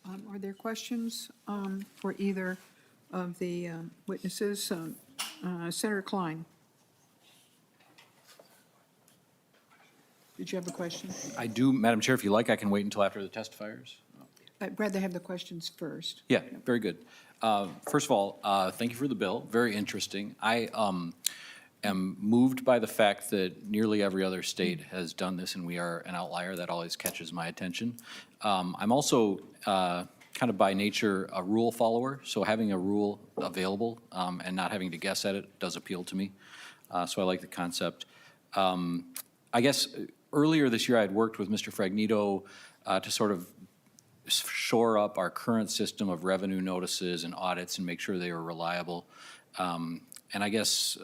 Are there questions for either of the witnesses? Senator Klein. Did you have a question? I do, Madam Chair, if you like, I can wait until after the testifiers. I'd rather have the questions first. Yeah, very good. First of all, thank you for the bill. Very interesting. I am moved by the fact that nearly every other state has done this, and we are an outlier. That always catches my attention. I'm also kind of by nature a rule follower, so having a rule available and not having to guess at it does appeal to me. So I like the concept. I guess earlier this year I had worked with Mr. Fragnito to sort of shore up our current system of revenue notices and audits and make sure they were reliable. And I guess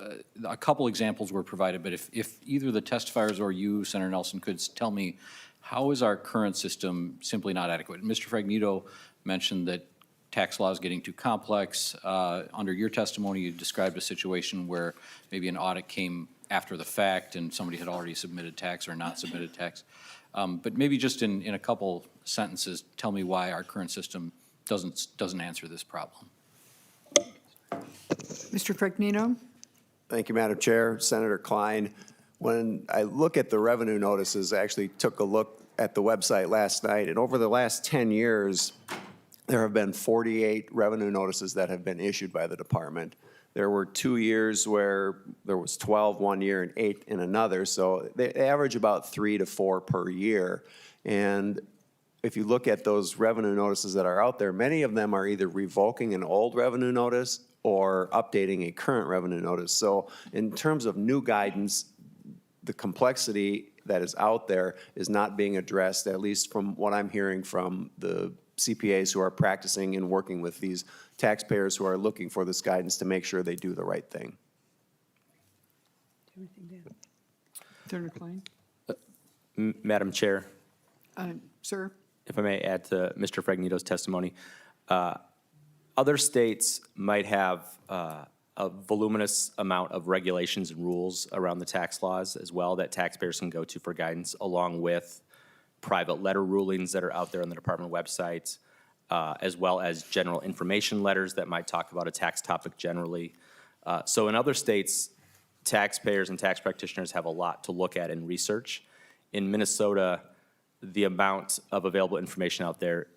a couple examples were provided, but if either the testifiers or you, Senator Nelson, could tell me, how is our current system simply not adequate? Mr. Fragnito mentioned that tax law is getting too complex. Under your testimony, you described a situation where maybe an audit came after the fact and somebody had already submitted tax or not submitted tax. But maybe just in a couple sentences, tell me why our current system doesn't answer this problem. Mr. Fragnito. Thank you, Madam Chair. Senator Klein, when I look at the revenue notices, I actually took a look at the website last night, and over the last 10 years, there have been 48 revenue notices that have been issued by the department. There were 2 years where there was 12 one year and 8 in another, so they average about 3 to 4 per year. And if you look at those revenue notices that are out there, many of them are either revoking an old revenue notice or updating a current revenue notice. So in terms of new guidance, the complexity that is out there is not being addressed, at least from what I'm hearing from the CPAs who are practicing and working with these taxpayers who are looking for this guidance to make sure they do the right thing. Senator Klein? Madam Chair, Sir? if I may add to Mr. Fragnito's testimony, other states might have a voluminous amount of regulations and rules around the tax laws as well that taxpayers can go to for guidance, along with private letter rulings that are out there on the department website, as well as general information letters that might talk about a tax topic generally. So in other states, taxpayers and tax practitioners have a lot to look at and research. In Minnesota, the amount of available information out there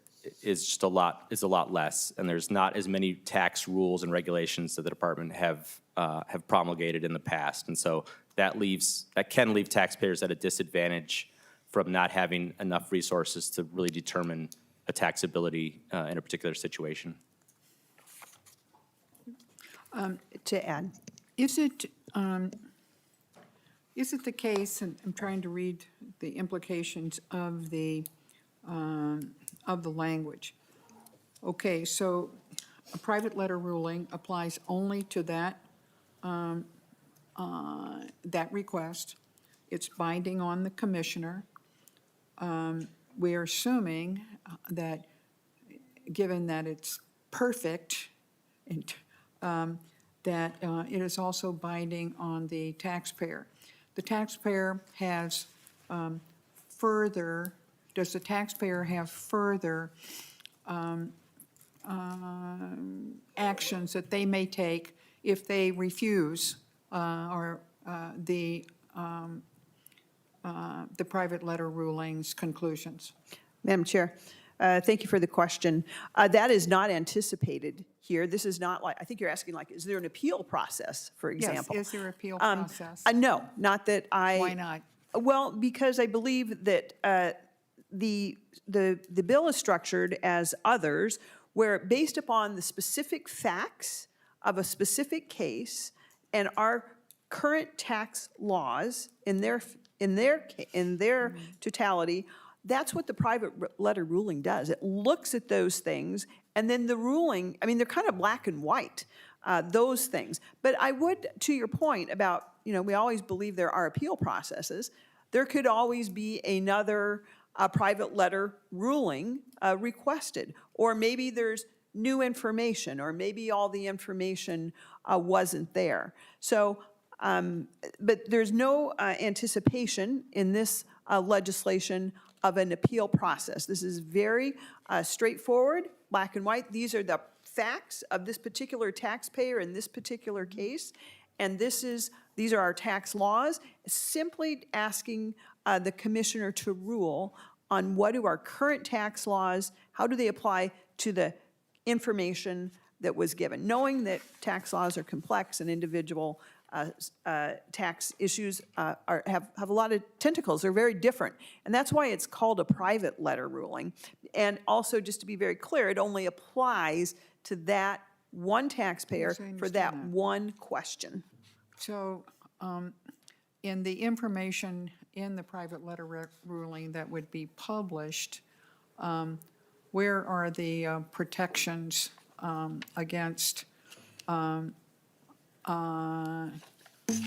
is just a lot less, and there's not as many tax rules and regulations that the department have promulgated in the past, and so that can leave taxpayers at a disadvantage from not having enough resources to really determine a taxability in a particular situation. To add. Is it the case, and I'm trying to read the implications of the language. Okay, so a private letter ruling applies only to that request. It's binding on the commissioner. We are assuming that, given that it's perfect, that it is also binding on the taxpayer. The taxpayer has does the taxpayer have further actions that they may take if they refuse the private letter ruling's conclusions? Madam Chair, thank you for the question. That is not anticipated here. This is not like, I think you're asking like, is there an appeal process, for example? Yes, is there an appeal process? No, not that I. Why not? Well, because I believe that the bill is structured as others, where based upon the specific facts of a specific case and our current tax laws in their totality, that's what the private letter ruling does. It looks at those things, and then the ruling, I mean, they're kind of black and white, those things. But I would, to your point about, we always believe there are appeal processes. There could always be another private letter ruling requested, or maybe there's new information, or maybe all the information wasn't there. So, but there's no anticipation in this legislation of an appeal process. This is very straightforward, black and white. These are the facts of this particular taxpayer in this particular case, and these are our tax laws. Simply asking the commissioner to rule on what do our current tax laws, how do they apply to the information that was given, knowing that tax laws are complex and individual tax issues have a lot of tentacles. They're very different. And that's why it's called a private letter ruling. And also, just to be very clear, it only applies to that one taxpayer for that one question. So in the information in the private letter ruling that would be published, where are the protections against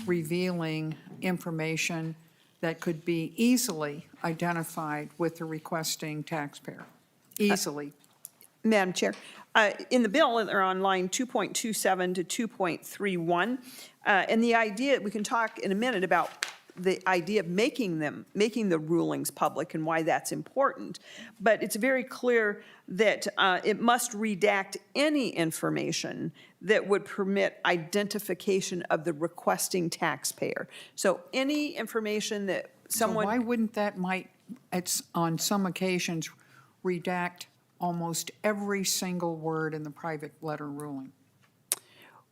revealing information that could be easily identified with the requesting taxpayer? Easily. Madam Chair, in the bill, they're on line 2.27 to 2.31. And the idea, we can talk in a minute about the idea of making the rulings public and why that's important. But it's very clear that it must redact any information that would permit identification of the requesting taxpayer. So any information that someone. So why wouldn't that it's on some occasions redact almost every single word in the private letter ruling?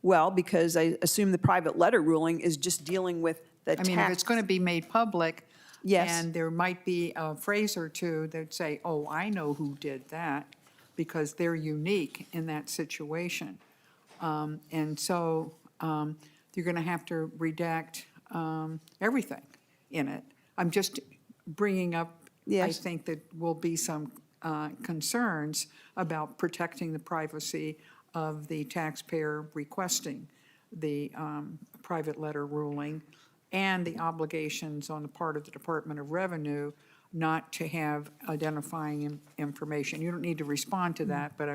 Well, because I assume the private letter ruling is just dealing with the tax. I mean, if it's going to be made public. Yes. And there might be a phrase or two that say, oh, I know who did that, because they're unique in that situation. And so you're going to have to redact everything in it. I'm just bringing up, I Yes. think that will be some concerns about protecting the privacy of the taxpayer requesting the private letter ruling and the obligations on the part of the Department of Revenue not to have identifying information. You don't need to respond to that, but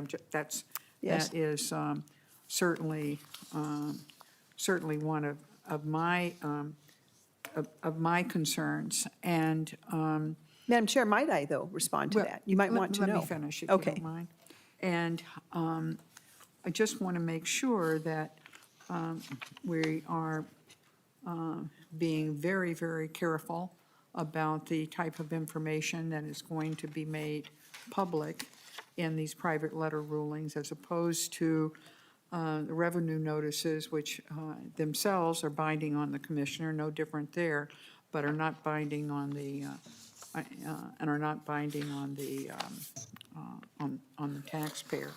Yes. that is certainly, certainly one of my concerns. And Madam Chair, might I, though, respond to well, that? You might want to know. Let me finish, if you Okay. don't mind. And I just want to make sure that we are being very, very careful about the type of information that is going to be made public in these private letter rulings, as opposed to the revenue notices, which themselves are binding on the commissioner, no different there, but are not binding on the, and are not binding on the, on the taxpayer.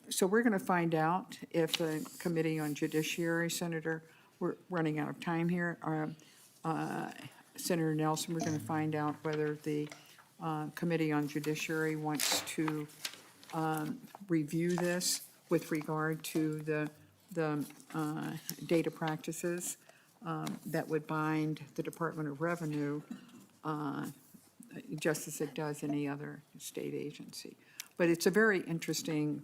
So we're going to find out if the Committee on Judiciary, Senator, we're running out of time here, Senator Nelson, we're going to find out whether the Committee on Judiciary wants to review this with regard to the data practices that would bind the Department of Revenue, just as it does any other state agency. But it's a very interesting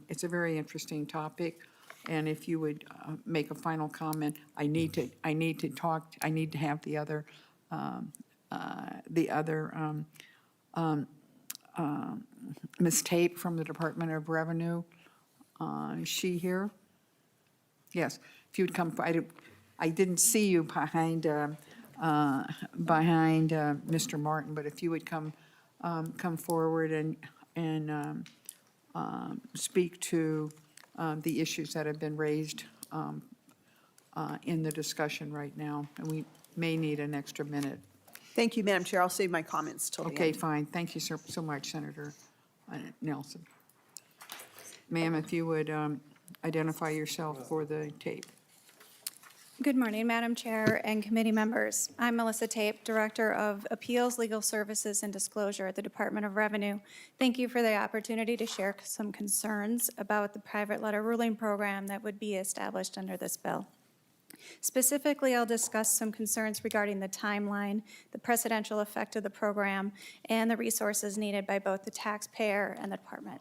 topic, and if you would make a final comment, I need to have the other Ms. Tate from the Department of Revenue. Is she here? Yes, if you'd come, I didn't see you behind Mr. Martin, but if you would come forward and speak to the issues that have been raised in the discussion right now, and we may need an extra minute. Thank you, Madam Chair. I'll save my comments till the end. Okay, fine. Thank you so much, Senator Nelson. Ma'am, if you would identify yourself for the tape. Good morning, Madam Chair and committee members. I'm Melissa Tape, Director of Appeals, Legal Services, and Disclosure at the Department of Revenue. Thank you for the opportunity to share some concerns about the private letter ruling program that would be established under this bill. Specifically, I'll discuss some concerns regarding the timeline, the precedential effect of the program, and the resources needed by both the taxpayer and the department.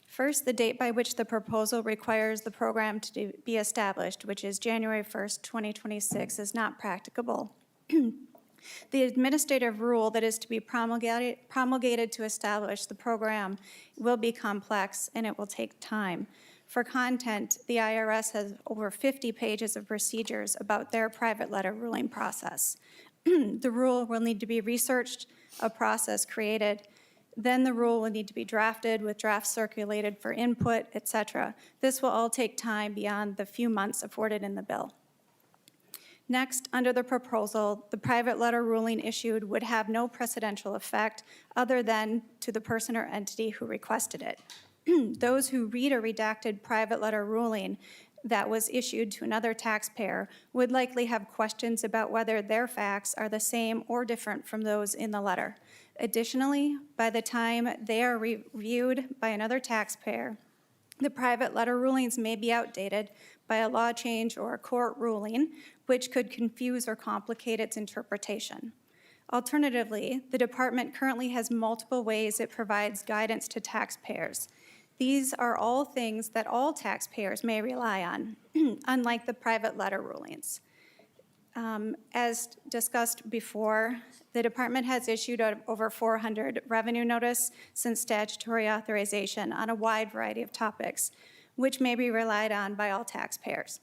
First, the date by which the proposal requires the program to be established, which is January 1st, 2026, is not practicable. The administrative rule that is to be promulgated to establish the program will be complex, and it will take time. For content, the IRS has over 50 pages of procedures about their private letter ruling process. The rule will need to be researched, a process created, then the rule will need to be drafted with drafts circulated for input, etc. This will all take time beyond the few months afforded in the bill. Next, under the proposal, the private letter ruling issued would have no precedential effect other than to the person or entity who requested it. Those who read a redacted private letter ruling that was issued to another taxpayer would likely have questions about whether their facts are the same or different from those in the letter. Additionally, by the time they are reviewed by another taxpayer, the private letter rulings may be outdated by a law change or a court ruling, which could confuse or complicate its interpretation. Alternatively, the department currently has multiple ways it provides guidance to taxpayers. These are all things that all taxpayers may rely on, unlike the private letter rulings. As discussed before, the department has issued over 400 revenue notice since statutory authorization on a wide variety of topics, which may be relied on by all taxpayers.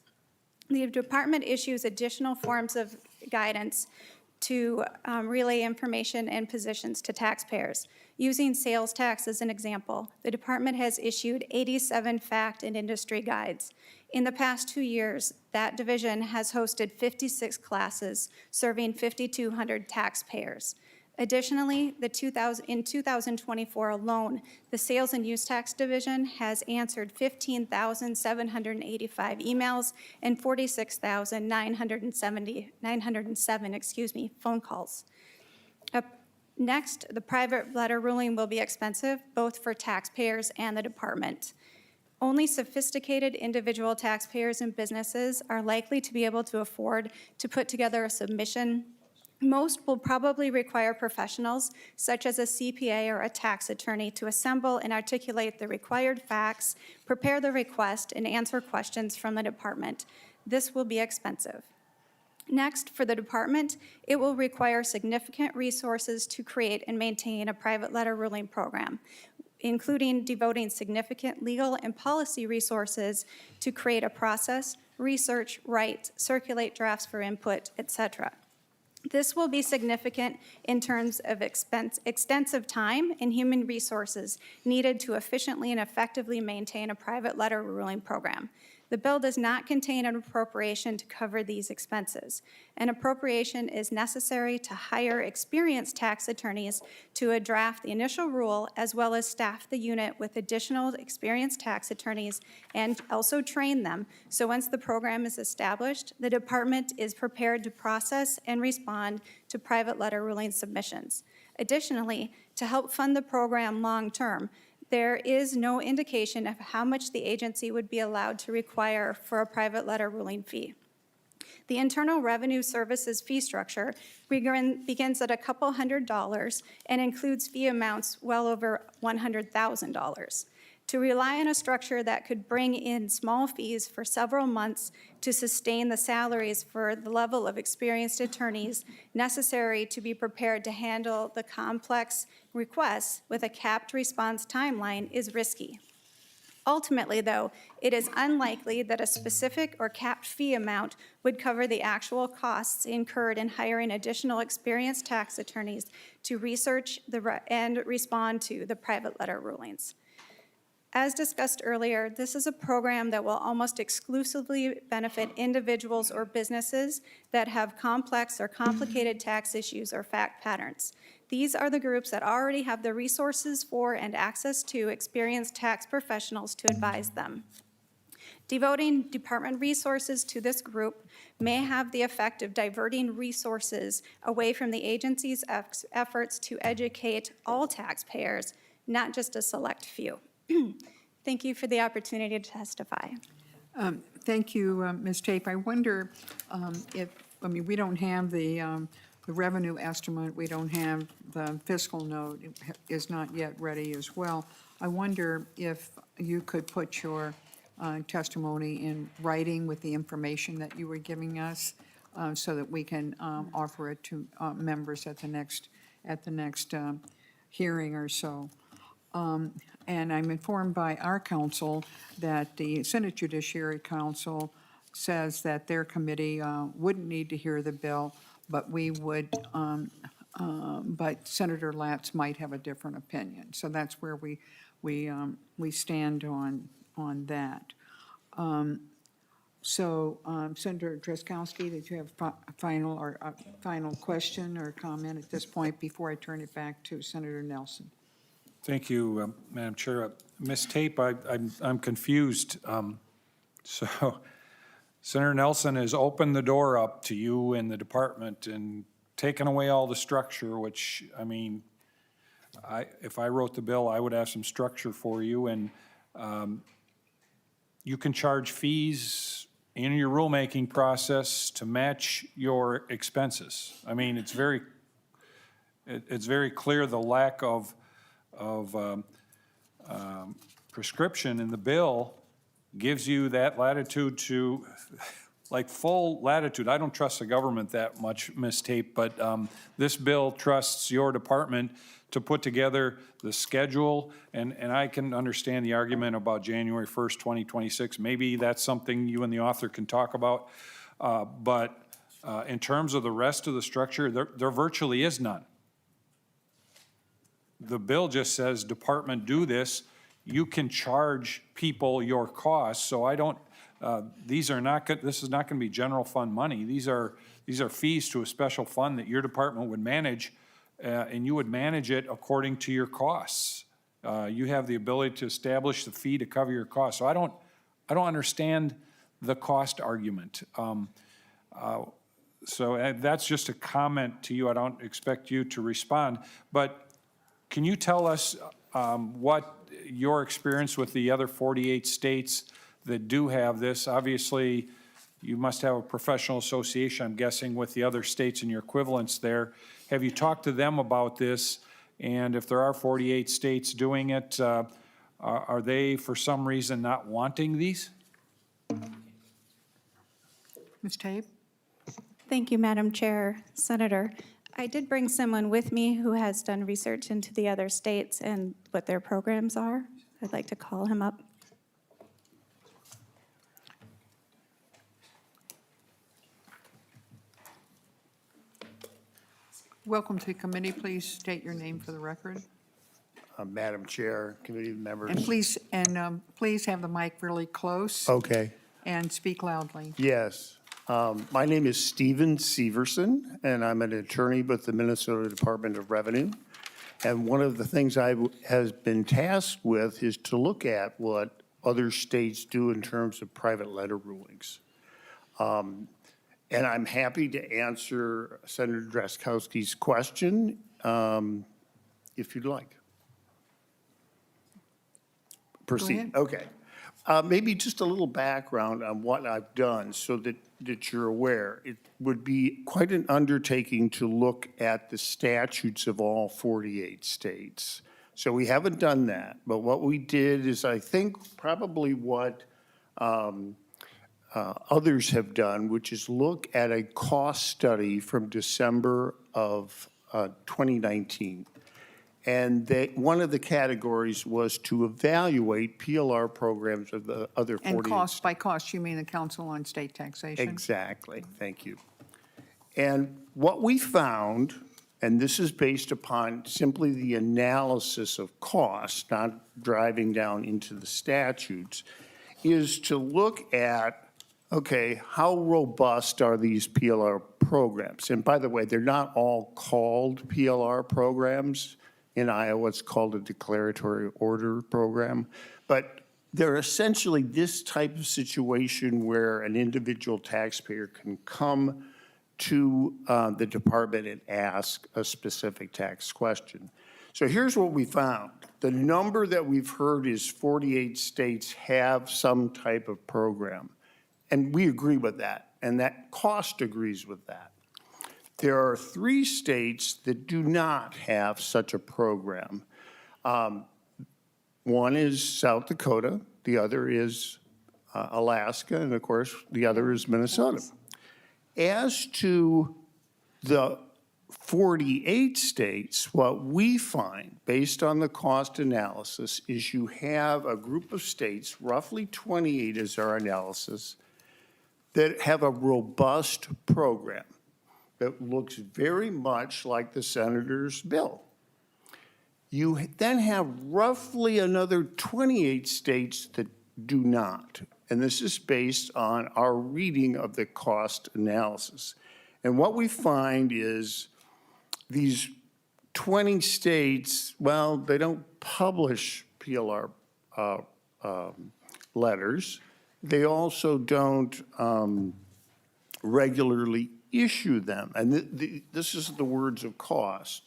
The department issues additional forms of guidance to relay information and positions to taxpayers. Using sales tax as an example, the department has issued 87 fact and industry guides. In the past 2 years, that division has hosted 56 classes serving 5,200 taxpayers. Additionally, in 2024 alone, the Sales and Use Tax Division has answered 15,785 emails and 46,907 phone calls. Next, the private letter ruling will be expensive, both for taxpayers and the department. Only sophisticated individual taxpayers and businesses are likely to be able to afford to put together a submission. Most will probably require professionals, such as a CPA or a tax attorney, to assemble and articulate the required facts, prepare the request, and answer questions from the department. This will be expensive. Next, for the department, it will require significant resources to create and maintain a private letter ruling program, including devoting significant legal and policy resources to create a process, research, write, circulate drafts for input, etc. This will be significant in terms of extensive time and human resources needed to efficiently and effectively maintain a private letter ruling program. The bill does not contain an appropriation to cover these expenses. An appropriation is necessary to hire experienced tax attorneys to draft the initial rule, as well as staff the unit with additional experienced tax attorneys and also train them. So once the program is established, the department is prepared to process and respond to private letter ruling submissions. Additionally, to help fund the program long-term, there is no indication of how much the agency would be allowed to require for a private letter ruling fee. The Internal Revenue Services fee structure begins at a couple $100 and includes fee amounts well over $100,000. To rely on a structure that could bring in small fees for several months to sustain the salaries for the level of experienced attorneys necessary to be prepared to handle the complex requests with a capped response timeline is risky. Ultimately, though, it is unlikely that a specific or capped fee amount would cover the actual costs incurred in hiring additional experienced tax attorneys to research and respond to the private letter rulings. As discussed earlier, this is a program that will almost exclusively benefit individuals or businesses that have complex or complicated tax issues or fact patterns. These are the groups that already have the resources for and access to experienced tax professionals to advise them. Devoting department resources to this group may have the effect of diverting resources away from the agency's efforts to educate all taxpayers, not just a select few. Thank you for the opportunity to testify. Thank you, Ms. Tape. I wonder we don't have the revenue estimate, we don't have the fiscal note, it is not yet ready as well. I wonder if you could put your testimony in writing with the information that you were giving us so that we can offer it to members at the next hearing or so. And I'm informed by our council that the Senate Judiciary Council says that their committee wouldn't need to hear the bill, but we would, but Senator Latz might have a different opinion. So that's where we stand on that. Senator Drazkowski, did you have a final question or comment at this point before I turn it back to Senator Nelson? Thank you, Madam Chair. Ms. Tape, I'm confused. So Senator Nelson has opened the door up to you and the department and taken away all the structure, which, I mean, if I wrote the bill, I would have some structure for you, and you can charge fees in your rulemaking process to match your expenses. I mean, it's very clear the lack of prescription in the bill gives you that latitude to, like full latitude. I don't trust the government that much, Ms. Tape, but this bill trusts your department to put together the schedule, and I can understand the argument about January 1st, 2026. Maybe that's something you and the author can talk about, but in terms of the rest of the structure, there virtually is none. The bill just says, department, do this. You can charge people your costs. So I don't, this is not going to be general fund money. These are fees to a special fund that your department would manage. and you would manage it according to your costs. You have the ability to establish the fee to cover your costs. So I don't understand the cost argument. So that's just a comment to you. I don't expect you to respond. But can you tell us what your experience with the other 48 states that do have this? Obviously, you must have a professional association, I'm guessing, with the other states and your equivalents there. Have you talked to them about this? And if there are 48 states doing it, are they, for some reason, not wanting these? Ms. Tabe? Thank you, Madam Chair. Senator, I did bring someone with me who has done research into the other states and what their programs are. I'd like to call him up. Welcome to the committee. Please state your name for the record. Madam Chair, committee members. And please have the mic really close. Okay, And speak loudly. yes. My name is Stephen Severson, and I'm an attorney with the Minnesota Department of Revenue. And one of the things I has been tasked with is to look at what other states do in terms of private letter rulings. And I'm happy to answer Senator Drazkowski's question if you'd like. Proceed. ahead. Okay. Maybe just a little background on what I've done so that you're aware. It would be quite an undertaking to look at the statutes of all 48 states. So we haven't done that. But what we did is, I think, probably what others have done, which is look at a cost study from December of 2019. And one of the categories was to evaluate PLR programs of the other 48 And cost, by cost, you mean the Council on State Taxation? Exactly, thank you. And what we found, and this is based upon simply the analysis of cost, not driving down into the statutes, is to look at, okay, how robust are these PLR programs? And by the way, they're not all called PLR programs. In Iowa, it's called a declaratory order program. But they're essentially this type of situation where an individual taxpayer can come to the department and ask a specific tax question. So here's what we found. The number that we've heard is 48 states have some type of program. And we agree with that, and that cost agrees with that. There are 3 states that do not have such a program. One is South Dakota, the other is Alaska, and of course, the other is Minnesota. As to the 48 states, what we find, based on the cost analysis, is you have a group of states, roughly 28 is our analysis, that have a robust program that looks very much like the senator's bill. You then have roughly another 28 states that do not. And this is based on our reading of the cost analysis. And what we find is these 20 states, well, they don't publish PLR letters. They also don't regularly issue them. And this is the words of cost.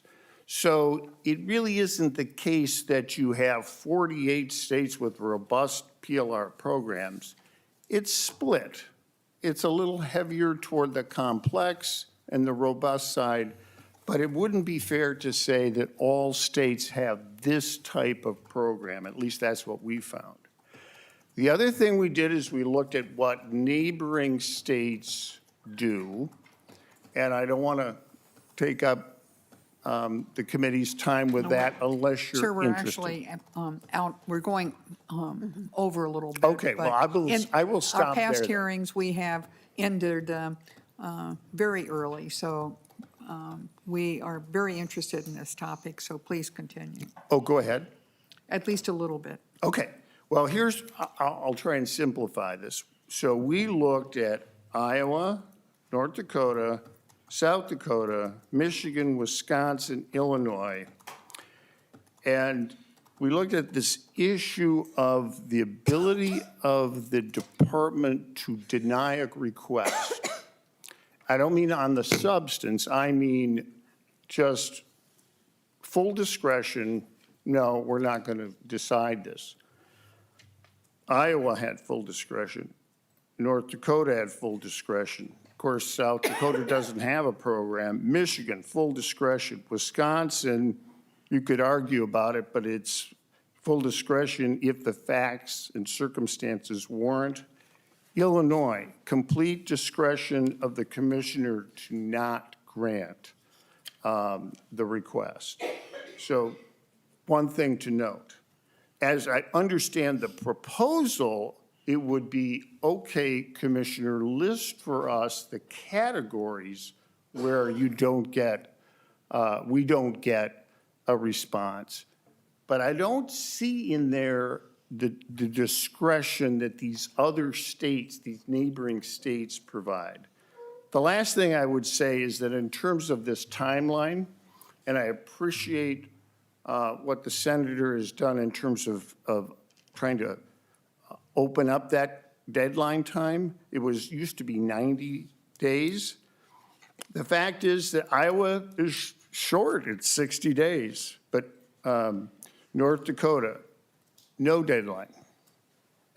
So it really isn't the case that you have 48 states with robust PLR programs. It's split. It's a little heavier toward the complex and the robust side, but it wouldn't be fair to say that all states have this type of program. At least that's what we found. The other thing we did is we looked at what neighboring states do. And I don't want to take up the committee's time with that unless you're Sir, we're interested. actually we're going over a little bit. Okay, well, but I will in stop our past there then. hearings, we have ended very early, so we are very interested in this topic, so please continue, Oh, go ahead. at least a little bit. Okay, well, I'll try and simplify this. So we looked at Iowa, North Dakota, South Dakota, Michigan, Wisconsin, Illinois. And we looked at this issue of the ability of the department to deny a request. I don't mean on the substance, I mean just full discretion, no, we're not going to decide this. Iowa had full discretion. North Dakota had full discretion. Of course, South Dakota doesn't have a program. Michigan, full discretion. Wisconsin, you could argue about it, but it's full discretion if the facts and circumstances warrant. Illinois, complete discretion of the commissioner to not grant the request. So one thing to note, as I understand the proposal, it would be, okay, Commissioner, list for us the categories where you don't get, we don't get a response. But I don't see in there the discretion that these other states, these neighboring states provide. The last thing I would say is that in terms of this timeline, and I appreciate what the senator has done in terms of trying to open up that deadline time. It used to be 90 days. The fact is that Iowa is short, it's 60 days, but North Dakota, no deadline,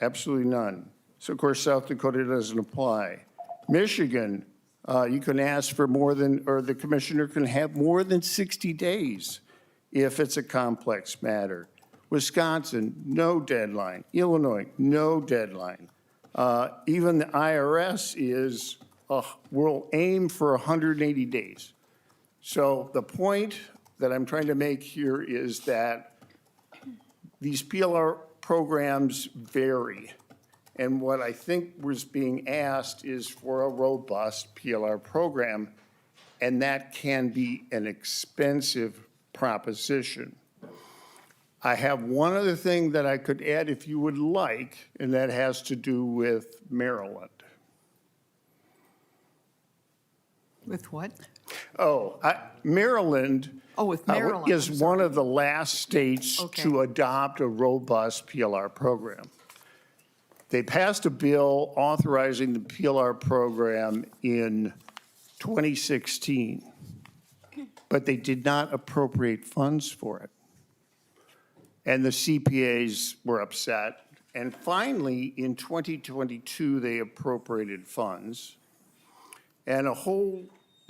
absolutely none. So of course, South Dakota doesn't apply. Michigan, you can ask for more than, or the commissioner can have more than 60 days if it's a complex matter. Wisconsin, no deadline. Illinois, no deadline. Even the IRS is, we'll aim for 180 days. So the point that I'm trying to make here is that these PLR programs vary. And what I think was being asked is for a robust PLR program, and that can be an expensive proposition. I have one other thing that I could add if you would like, and that has to do with Maryland. With what? Maryland. Oh, with Maryland. Is one of the last states to adopt a robust PLR program. They passed a bill authorizing the PLR program in 2016, but they did not appropriate funds for it. And the CPAs were upset. And finally, in 2022, they appropriated funds. And a whole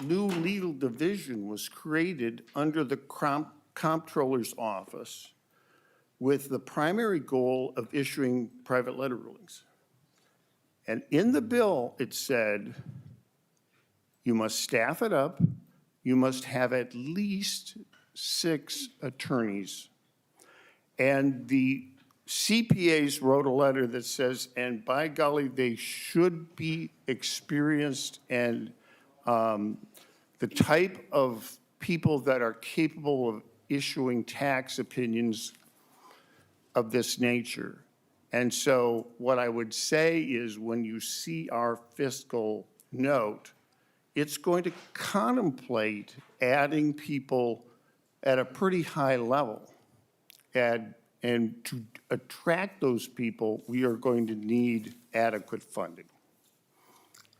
new legal division was created under the comptroller's office with the primary goal of issuing private letter rulings. And in the bill, it said, you must staff it up, you must have at least 6 attorneys. And the CPAs wrote a letter that says, and by golly, they should be experienced and the type of people that are capable of issuing tax opinions of this nature. And so what I would say is when you see our fiscal note, it's going to contemplate adding people at a pretty high level. And to attract those people, we are going to need adequate funding.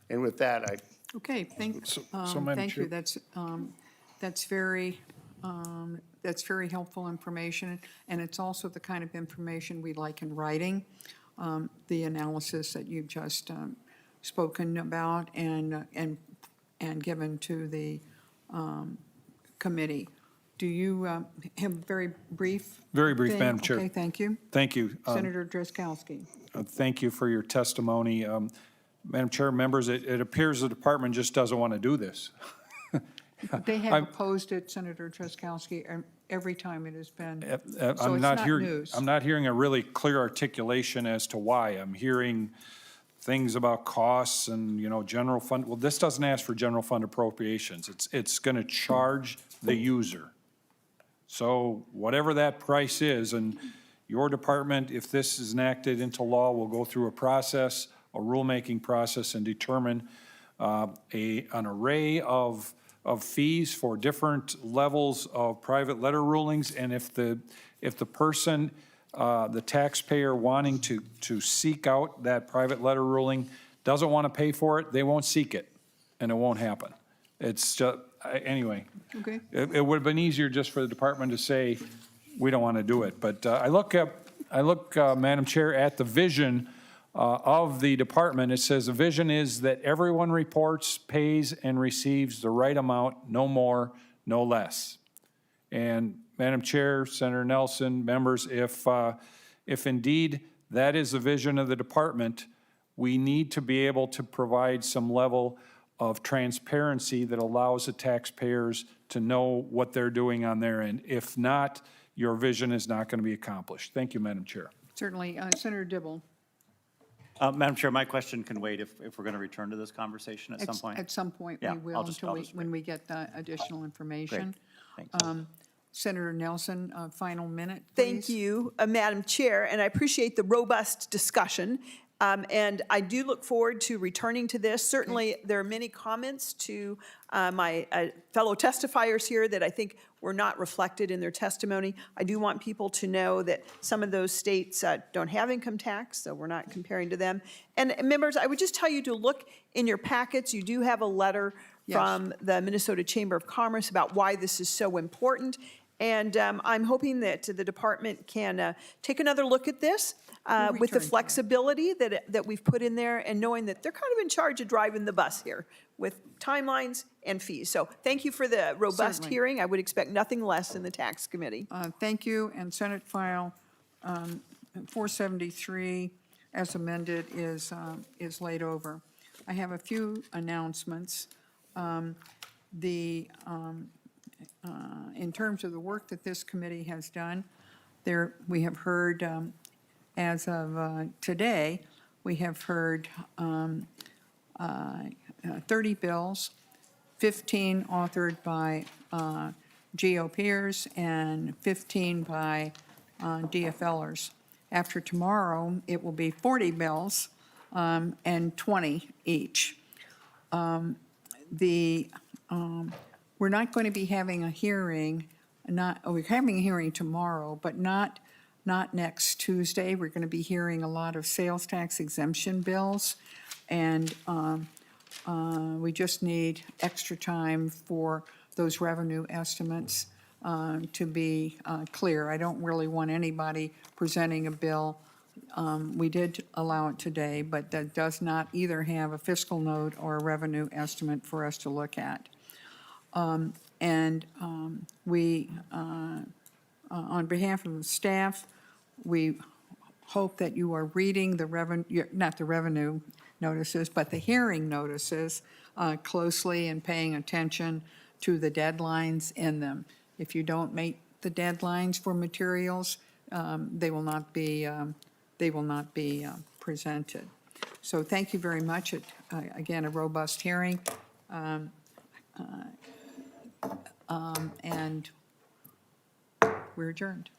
And with that, I. Okay, thank Madam you. Chair. That's very helpful information, and it's also the kind of information we like in writing, the analysis that you've just spoken about and given to the committee. Do you have a very brief? Very brief, thing? Madam Chair. Okay, thank you. Thank you. Senator Drazkowski. Thank you for your testimony. Madam Chair, members, it appears the department just doesn't want to do this. They have opposed it, Senator Drazkowski, every time it has been, so it's not news. I'm not hearing a really clear articulation as to why. I'm hearing things about costs and, general fund. Well, this doesn't ask for general fund appropriations. It's going to charge the user. So whatever that price is, and your department, if this is enacted into law, will go through a process, a rulemaking process, and determine an array of fees for different levels of private letter rulings, and if the person, the taxpayer wanting to seek out that private letter ruling doesn't want to pay for it, they won't seek it, and it won't happen. It's just, anyway. Okay. It would have been easier just for the department to say, we don't want to do it. But I look, Madam Chair, at the vision of the department. It says the vision is that everyone reports, pays, and receives the right amount, no more, no less. And Madam Chair, Senator Nelson, members, if indeed that is the vision of the department, we need to be able to provide some level of transparency that allows the taxpayers to know what they're doing on their end. If not, your vision is not going to be accomplished. Thank you, Madam Chair. Certainly. Senator Dibble. Madam Chair, my question can wait if we're going to return to this conversation at some point? At some point, Yeah, we will, I'll just when we get the additional information. Great. Thanks. Senator Nelson, final minute, please. Thank you, Madam Chair, and I appreciate the robust discussion. And I do look forward to returning to this. Certainly, there are many comments to my fellow testifiers here that I think were not reflected in their testimony. I do want people to know that some of those states don't have income tax, so we're not comparing to them. And members, I would just tell you to look in your packets. You do have a letter from the Minnesota Chamber of Commerce about why this is so important. And I'm hoping that the department can take another look at this with the flexibility that we've put in there, and knowing that they're kind of in charge of driving the bus here with timelines and fees. So thank you for the robust Certainly. hearing. I would expect nothing less in the tax committee. Thank you. And Senate File 473, as amended, is laid over. I have a few announcements. In terms of the work that this committee has done, we have heard, as of today, we have heard 30 bills, 15 authored by GOPers and 15 by DFLers. After tomorrow, it will be 40 bills and 20 each. We're not going to be having a hearing, we're having a hearing tomorrow, but not next Tuesday. We're going to be hearing a lot of sales tax exemption bills, and we just need extra time for those revenue estimates to be clear. I don't really want anybody presenting a bill. We did allow it today, but that does not either have a fiscal note or a revenue estimate for us to look at. We, on behalf of the staff, we hope that you are reading not the revenue notices, but the hearing notices closely and paying attention to the deadlines in them. If you don't meet the deadlines for materials, they will not be presented. So thank you very much. Again, a robust hearing. And we're adjourned.